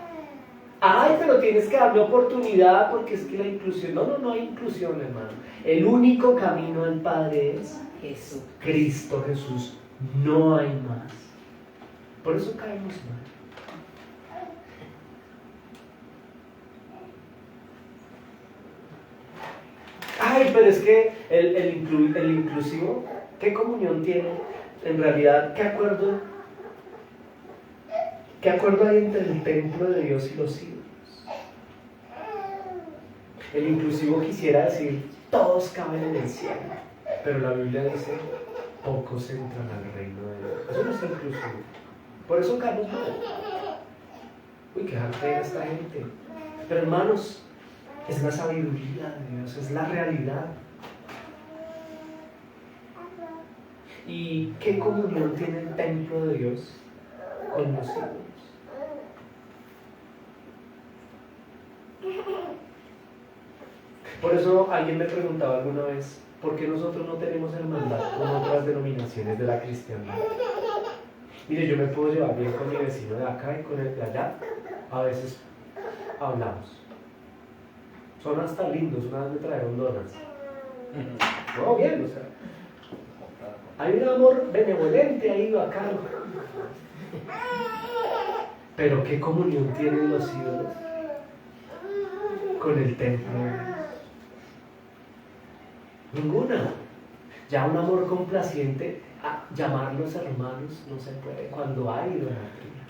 Ay, pero tienes que darle oportunidad porque es que la inclusión... No hay inclusión, hermano. El único camino al Padre es Jesús. Cristo Jesús. No hay más. Por eso caemos mal. Ay, pero es que el inclusivo, ¿qué comunión tiene? En realidad, ¿qué acuerdo hay entre el templo de Dios y los ídolos? El inclusivo quisiera decir, todos caben en el cielo, pero la Biblia dice, pocos entran al reino de Dios. Eso no es inclusivo. Por eso caemos mal. Uy, qué arte esta gente. Pero hermanos, es la sabiduría de Dios, es la realidad. ¿Y qué comunión tiene el templo de Dios con los ídolos? Por eso alguien me preguntaba alguna vez, ¿por qué nosotros no tenemos hermandad con otras denominaciones de la cristiandad? Mire, yo me puedo llevar bien con mi vecino de acá y con el de allá. A veces hablamos. Son hasta lindos, una vez me trajeron donas. No, bien, o sea. Hay un amor benevolente ahí bacano. Pero ¿qué comunión tienen los ídolos con el templo de Dios? Ninguna. Ya un amor complaciente, a llamarlos hermanos, no se puede cuando hay idolatría.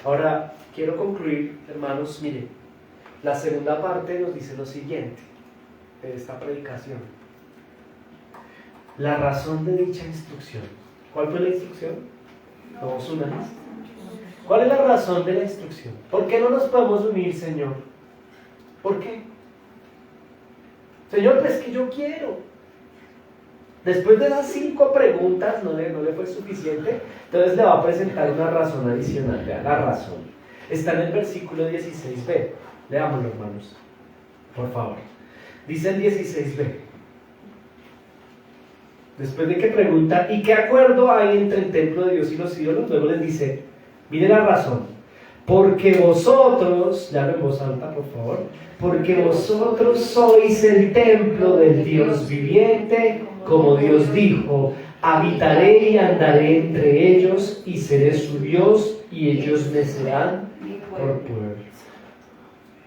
Ahora, quiero concluir, hermanos, mire, la segunda parte nos dice lo siguiente de esta predicación. La razón de dicha instrucción. ¿Cuál fue la instrucción? No os unáis. ¿Cuál es la razón de la instrucción? ¿Por qué no nos podemos unir, Señor? ¿Por qué? Señor, pues que yo quiero. Después de esas 5 preguntas no le fue suficiente, entonces le va a presentar una razón adicional. Vean la razón. Está en el versículo 16b. Leámoslo, hermanos. Por favor. Dice el 16b. Después de que pregunta, ¿y qué acuerdo hay entre el templo de Dios y los ídolos? Luego les dice, mire la razón. Porque vosotros, ya en voz alta, por favor, porque vosotros sois el templo del Dios viviente, como Dios dijo, habitaré y andaré entre ellos y seré su Dios y ellos me serán por pueblo.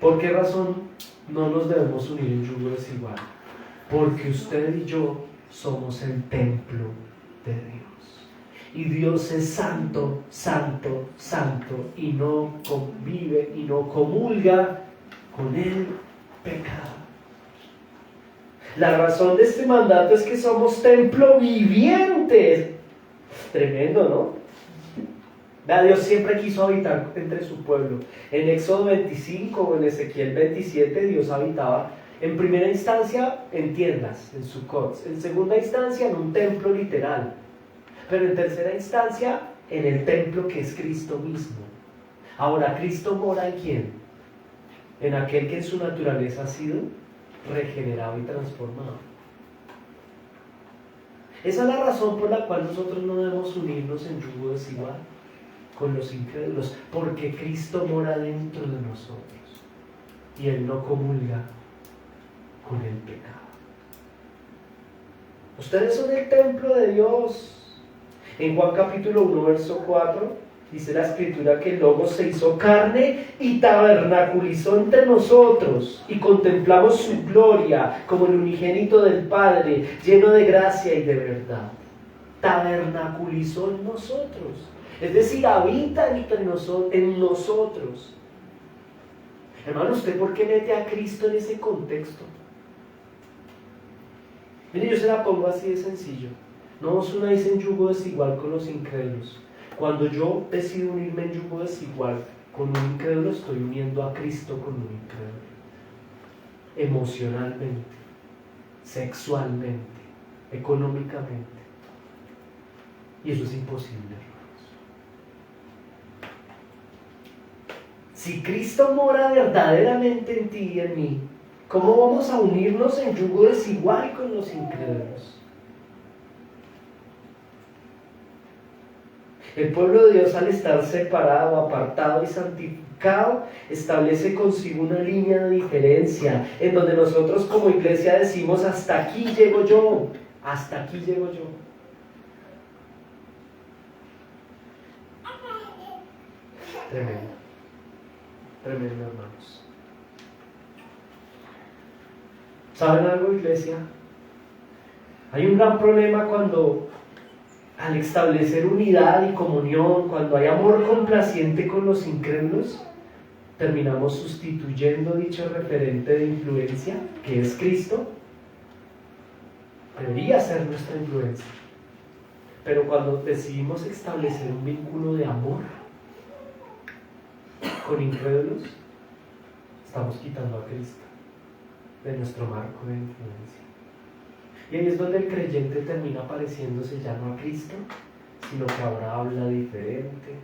¿Por qué razón no nos debemos unir en yugo desigual? Porque usted y yo somos el templo de Dios. Y Dios es santo, santo, santo, y no convive y no comulga con el pecado. La razón de este mandato es que somos templo viviente. Tremendo, ¿no? Dios siempre quiso habitar entre su pueblo. En Éxodo 25 o en Ezequiel 27 Dios habitaba en primera instancia en tiendas, en Sucot. En segunda instancia en un templo literal. Pero en tercera instancia en el templo que es Cristo mismo. Ahora, ¿Cristo mora en quién? En aquel que en su naturaleza ha sido regenerado y transformado. Esa es la razón por la cual nosotros no debemos unirnos en yugo desigual con los incrédulos, porque Cristo mora dentro de nosotros y Él no comulga con el pecado. Ustedes son el templo de Dios. En Juan capítulo 1 verso 4 Dice la Escritura que el Logos se hizo carne y tabernaculizó entre nosotros, y contemplamos su gloria como el unigénito del Padre, lleno de gracia y de verdad. Tabernaculizó en nosotros, es decir, habita en nosotros. Hermano, ¿usted por qué mete a Cristo en ese contexto? Mire, yo se la pongo así de sencillo. No os unáis en yugo desigual con los incrédulos. Cuando yo decido unirme en yugo desigual con un incrédulo, estoy uniendo a Cristo con un incrédulo. Emocionalmente, sexualmente, económicamente. Y eso es imposible, hermanos. Si Cristo mora verdaderamente en ti y en mí, ¿cómo vamos a unirnos en yugo desigual con los incrédulos? El pueblo de Dios, al estar separado, apartado y santificado, establece consigo una línea de diferencia en donde nosotros como iglesia decimos: hasta aquí llego yo, hasta aquí llego yo. Tremendo, tremendo, hermanos. ¿Saben algo, iglesia? Hay un gran problema cuando, al establecer unidad y comunión, cuando hay amor complaciente con los incrédulos, terminamos sustituyendo dicho referente de influencia, que es Cristo. Debería ser nuestra influencia. Pero cuando decidimos establecer un vínculo de amor con incrédulos, estamos quitando a Cristo de nuestro marco de influencia. Y ahí es donde el creyente termina pareciéndose ya no a Cristo, sino que ahora habla diferente,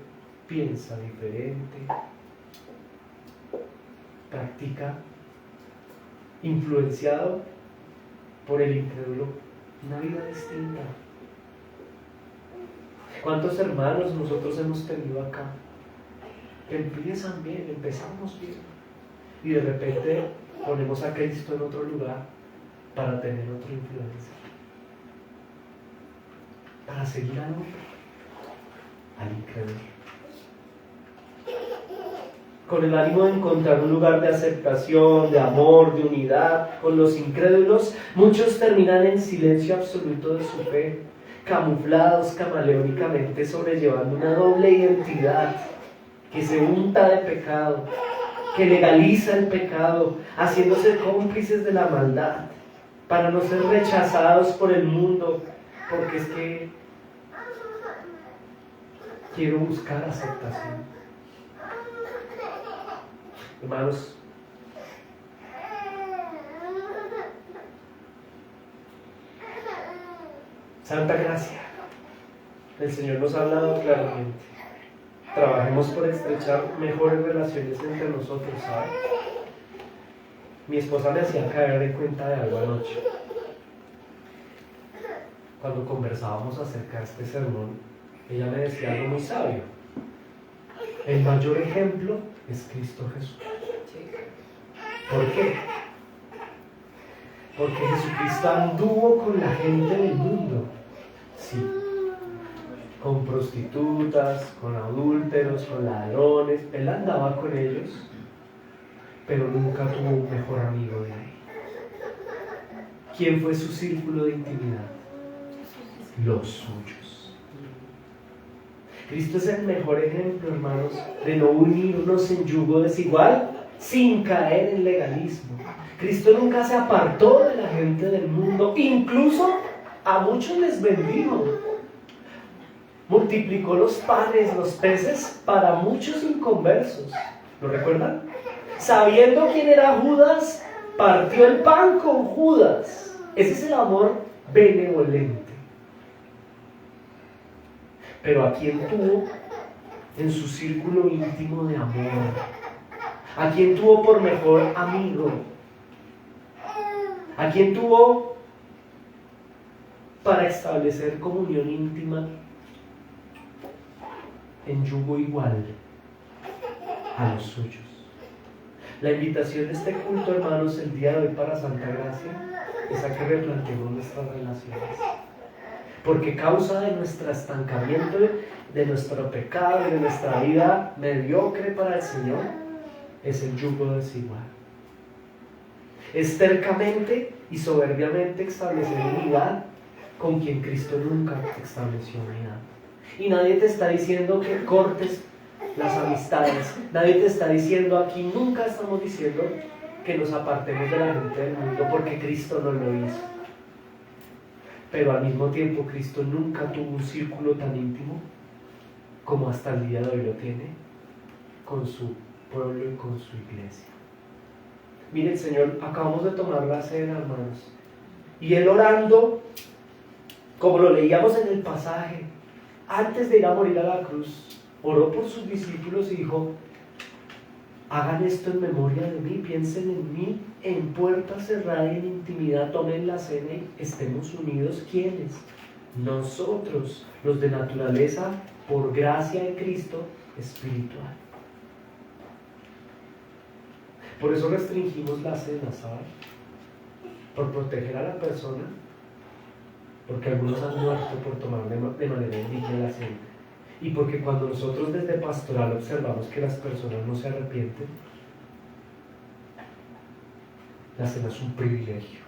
piensa diferente, practica, influenciado por el incrédulo, una vida distinta. ¿Cuántos hermanos nosotros hemos tenido acá que empiezan bien, empezamos bien, y de repente ponemos a Cristo en otro lugar para tener otra influencia, para seguir al hombre, al incrédulo, con el ánimo de encontrar un lugar de aceptación, de amor, de unidad con los incrédulos? Muchos terminan en silencio absoluto de su fe, camuflados camaleónicamente, sobrellevando una doble identidad que se unta de pecado, que legaliza el pecado, haciéndose cómplices de la maldad, para no ser rechazados por el mundo, porque es que quiero buscar aceptación. Hermanos, santa gracia, el Señor nos ha hablado claramente. Trabajemos por estrechar mejores relaciones entre nosotros, ¿sabes? Mi esposa me hacía caer en cuenta de algo anoche. Cuando conversábamos acerca de este sermón, ella me decía algo muy sabio. El mayor ejemplo es Cristo Jesús. ¿Por qué? Porque Jesucristo anduvo con la gente del mundo. Sí. Con prostitutas, con adúlteros, con ladrones. Él andaba con ellos, pero nunca tuvo un mejor amigo de él. ¿Quién fue su círculo de intimidad? Los suyos. Cristo es el mejor ejemplo, hermanos, de no unirnos en yugo desigual sin caer en legalismo. Cristo nunca se apartó de la gente del mundo, incluso a muchos les bendijo. Multiplicó los panes, los peces para muchos inconversos. ¿Lo recuerdan? Sabiendo quién era Judas, partió el pan con Judas. Ese es el amor benevolente. Pero ¿a quién tuvo en su círculo íntimo de amor? ¿A quién tuvo por mejor amigo? ¿A quién tuvo para establecer comunión íntima en yugo igual? A los suyos. La invitación de este culto, hermanos, el día de hoy para Santa Gracia es a que replanteemos nuestras relaciones. Porque causa de nuestro estancamiento de nuestro pecado y de nuestra vida mediocre para el Señor es el yugo desigual. Es tercamente y soberbiamente establecer unidad con quien Cristo nunca estableció unidad. Y nadie te está diciendo que cortes las amistades. Nadie te está diciendo aquí, nunca estamos diciendo que nos apartemos de la gente del mundo, porque Cristo no lo hizo. Pero al mismo tiempo Cristo nunca tuvo un círculo tan íntimo como hasta el día de hoy lo tiene con su pueblo y con su iglesia. Miren, Señor, acabamos de tomar la cena, hermanos, y Él orando, como lo leíamos en el pasaje, antes de ir a morir a la cruz, oró por sus discípulos y dijo: hagan esto en memoria de mí, piensen en mí, en puerta cerrada y en intimidad, tomen la cena y estemos unidos. ¿Quiénes? Nosotros, los de naturaleza, por gracia de Cristo, espiritual. Por eso restringimos la cena, ¿sabes? Por proteger a la persona, porque algunos han muerto por tomar de manera indigna la cena. Y porque cuando nosotros desde pastoral observamos que las personas no se arrepienten, la cena es un privilegio.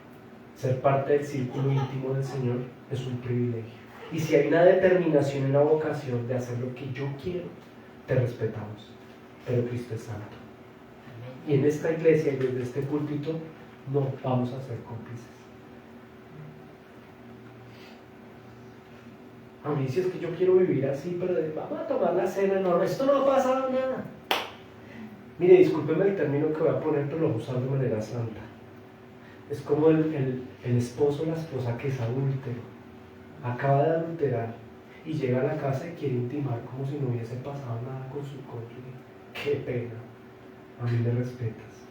Ser parte del círculo íntimo del Señor es un privilegio. Y si hay una determinación y una vocación de hacer lo que yo quiero, te respetamos. Pero Cristo es santo. Y en esta iglesia y desde este púlpito no vamos a ser cómplices. A mí si es que yo quiero vivir así, pero vamos a tomar la cena, no, esto no va a pasar nada. Mire, discúlpeme el término que voy a poner, pero lo voy a usar de manera santa. Es como el esposo o la esposa que es adúltero, acaba de adulterar y llega a la casa y quiere intimar como si no hubiese pasado nada con su cónyuge. ¡Qué pena! A mí me respetas.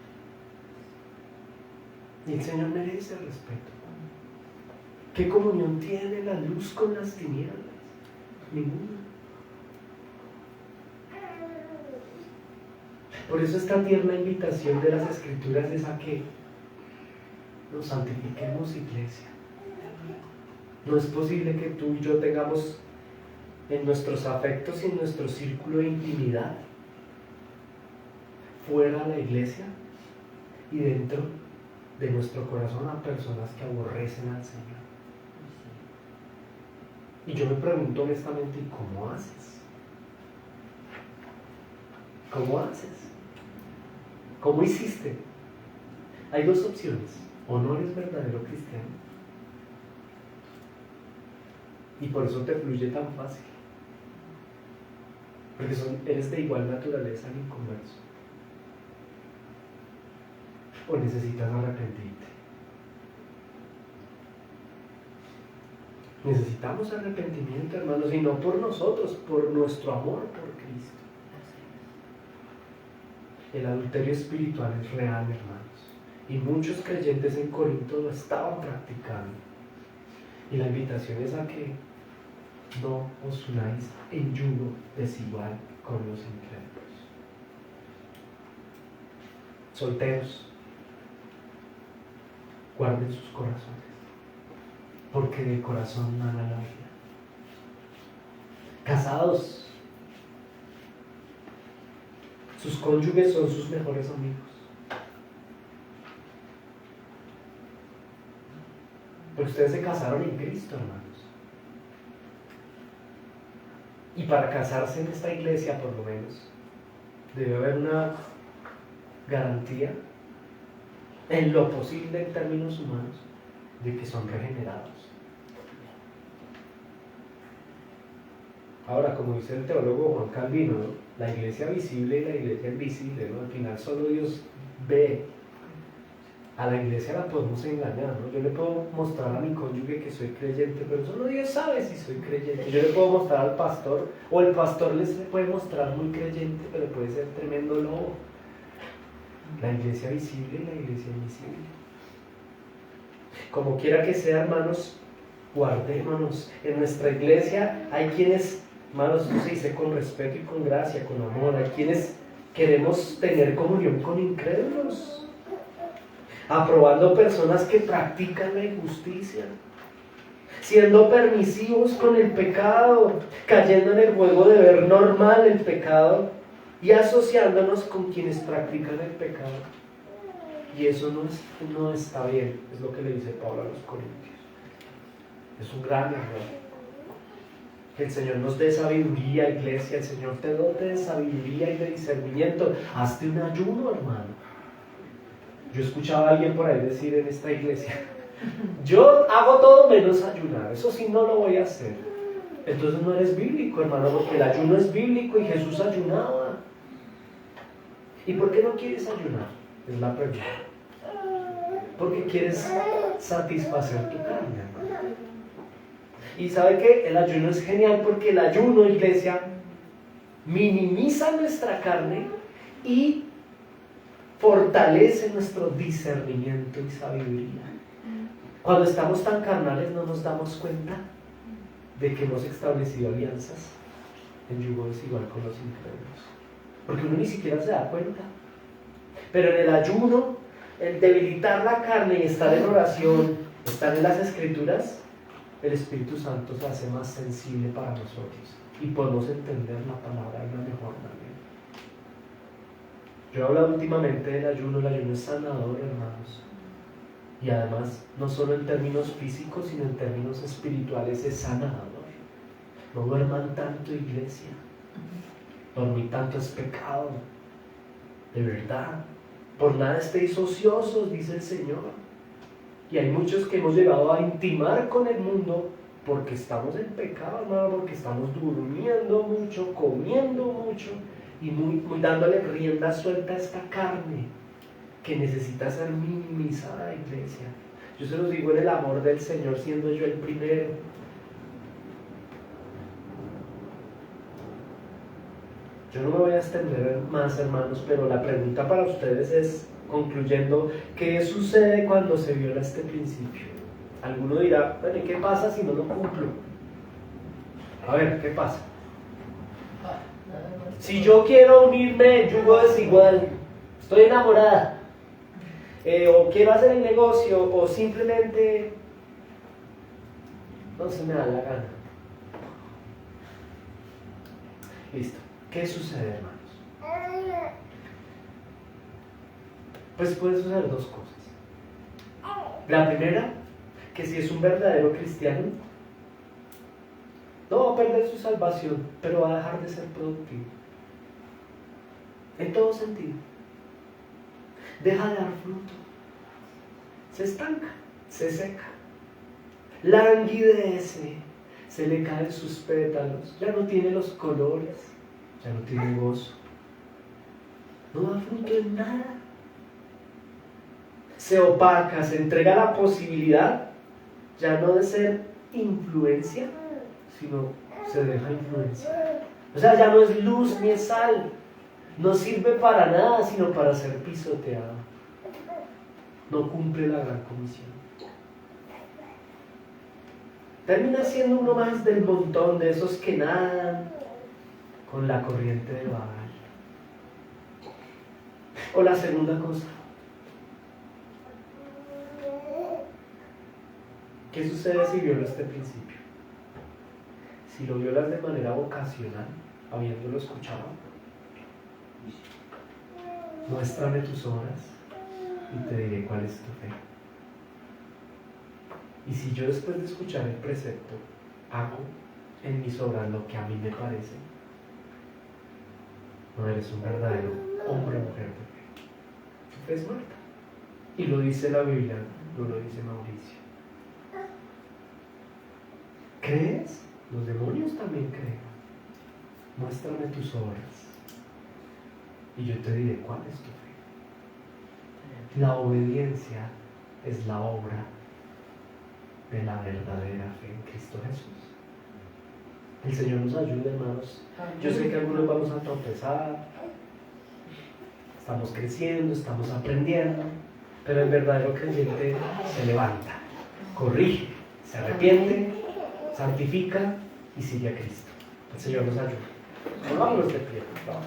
Y el Señor merece el respeto. ¿Qué comunión tiene la luz con las tinieblas? Ninguna. Por eso esta tierna invitación de las Escrituras es a que nos santifiquemos, iglesia. No es posible que tú y yo tengamos en nuestros afectos y en nuestro círculo de intimidad, fuera de la iglesia y dentro de nuestro corazón, a personas que aborrecen al Señor. Y yo me pregunto honestamente, ¿y cómo haces? ¿Cómo haces? ¿Cómo hiciste? Hay dos opciones: o no eres verdadero cristiano, y por eso te fluye tan fácil, porque eres de igual naturaleza al inconverso, o necesitas arrepentirte. Necesitamos arrepentimiento, hermanos, y no por nosotros, por nuestro amor por Cristo. El adulterio espiritual es real, hermanos, y muchos creyentes en Corinto lo estaban practicando. Y la invitación es a que no os unáis en yugo desigual con los incrédulos. Solteros, guarden sus corazones, porque del corazón mana la vida. Casados, sus cónyuges son sus mejores amigos. Porque ustedes se casaron en Cristo, hermanos. Y para casarse en esta iglesia, por lo menos, debe haber una garantía, en lo posible en términos humanos, de que son regenerados. Ahora, como dice el teólogo Juan Calvino, ¿no?, la iglesia visible y la iglesia invisible, ¿no? Al final solo Dios ve. A la iglesia la podemos engañar, ¿no? Yo le puedo mostrar a mi cónyuge que soy creyente, pero solo Dios sabe si soy creyente. Yo le puedo mostrar al pastor, o el pastor les puede mostrar muy creyente, pero puede ser tremendo lobo. La iglesia visible y la iglesia invisible. Como quiera que sea, hermanos, guardémonos. En nuestra iglesia hay quienes, hermanos, eso se dice con respeto y con gracia, con amor. Hay quienes queremos tener comunión con incrédulos, aprobando personas que practican la injusticia, siendo permisivos con el pecado, cayendo en el juego de ver normal el pecado y asociándonos con quienes practican el pecado. Y eso no está bien, es lo que le dice Pablo a los Corintios. Es un gran error. Que el Señor nos dé sabiduría, iglesia, el Señor te dote de sabiduría y de discernimiento. Hazte un ayuno, hermano. Yo escuchaba a alguien por ahí decir en esta iglesia: yo hago todo menos ayunar, eso sí no lo voy a hacer. Entonces no eres bíblico, hermano, porque el ayuno es bíblico y Jesús ayunaba. ¿Y por qué no quieres ayunar? Es la pregunta. Porque quieres satisfacer tu carne, hermano. Y ¿sabe qué? El ayuno es genial porque el ayuno, iglesia, minimiza nuestra carne y fortalece nuestro discernimiento y sabiduría. Cuando estamos tan carnales no nos damos cuenta de que hemos establecido alianzas en yugo desigual con los incrédulos, porque uno ni siquiera se da cuenta. Pero en el ayuno, el debilitar la carne y estar en oración, estar en las Escrituras, el Espíritu Santo se hace más sensible para nosotros y podemos entender la palabra de una mejor manera. Yo he hablado últimamente del ayuno. El ayuno es sanador, hermanos. Y además, no solo en términos físicos, sino en términos espirituales es sanador. No duerman tanto, iglesia. Dormir tanto es pecado. De verdad. Por nada estéis ociosos, dice el Señor. Y hay muchos que hemos llegado a intimar con el mundo porque estamos en pecado, hermano, porque estamos durmiendo mucho, comiendo mucho y muy dándole rienda suelta a esta carne que necesita ser minimizada, iglesia. Yo se los digo en el amor del Señor, siendo yo el primero. Yo no me voy a extender más, hermanos, pero la pregunta para ustedes es, concluyendo, ¿qué sucede cuando se viola este principio? Alguno dirá: bueno, ¿y qué pasa si no lo cumplo? A ver, ¿qué pasa? Si yo quiero unirme en yugo desigual, estoy enamorada, o quiero hacer el negocio, o simplemente no se me da la gana. Listo. ¿Qué sucede, hermanos? Pues puede suceder dos cosas. La primera, que si es un verdadero cristiano, no va a perder su salvación, pero va a dejar de ser productivo. En todo sentido. Deja de dar fruto. Se estanca, se seca. Languidece, se le caen sus pétalos, ya no tiene los colores, ya no tiene gozo. No da fruto en nada. Se opaca, se entrega la posibilidad ya no de ser influencia, sino se deja influenciar. O sea, ya no es luz ni es sal, no sirve para nada sino para ser pisoteado. No cumple la gran comisión. Termina siendo uno más del montón de esos que nadan con la corriente de Baal. O la segunda cosa, ¿qué sucede si violas este principio? Si lo violas de manera vocacional, habiéndolo escuchado, muéstrame tus obras y te diré cuál es tu fe. Y si yo después de escuchar el precepto hago en mis obras lo que a mí me parece, no eres un verdadero hombre o mujer de fe. Tu fe es muerta. Y lo dice la Biblia, no lo dice Mauricio. ¿Crees? Los demonios también creen. Muéstrame tus obras y yo te diré cuál es tu fe. La obediencia es la obra de la verdadera fe en Cristo Jesús. El Señor nos ayude, hermanos. Yo sé que algunos vamos a tropezar, estamos creciendo, estamos aprendiendo, pero el verdadero creyente se levanta, corrige, se arrepiente, santifica y sigue a Cristo. El Señor nos ayude. Vámonos de pie, por favor.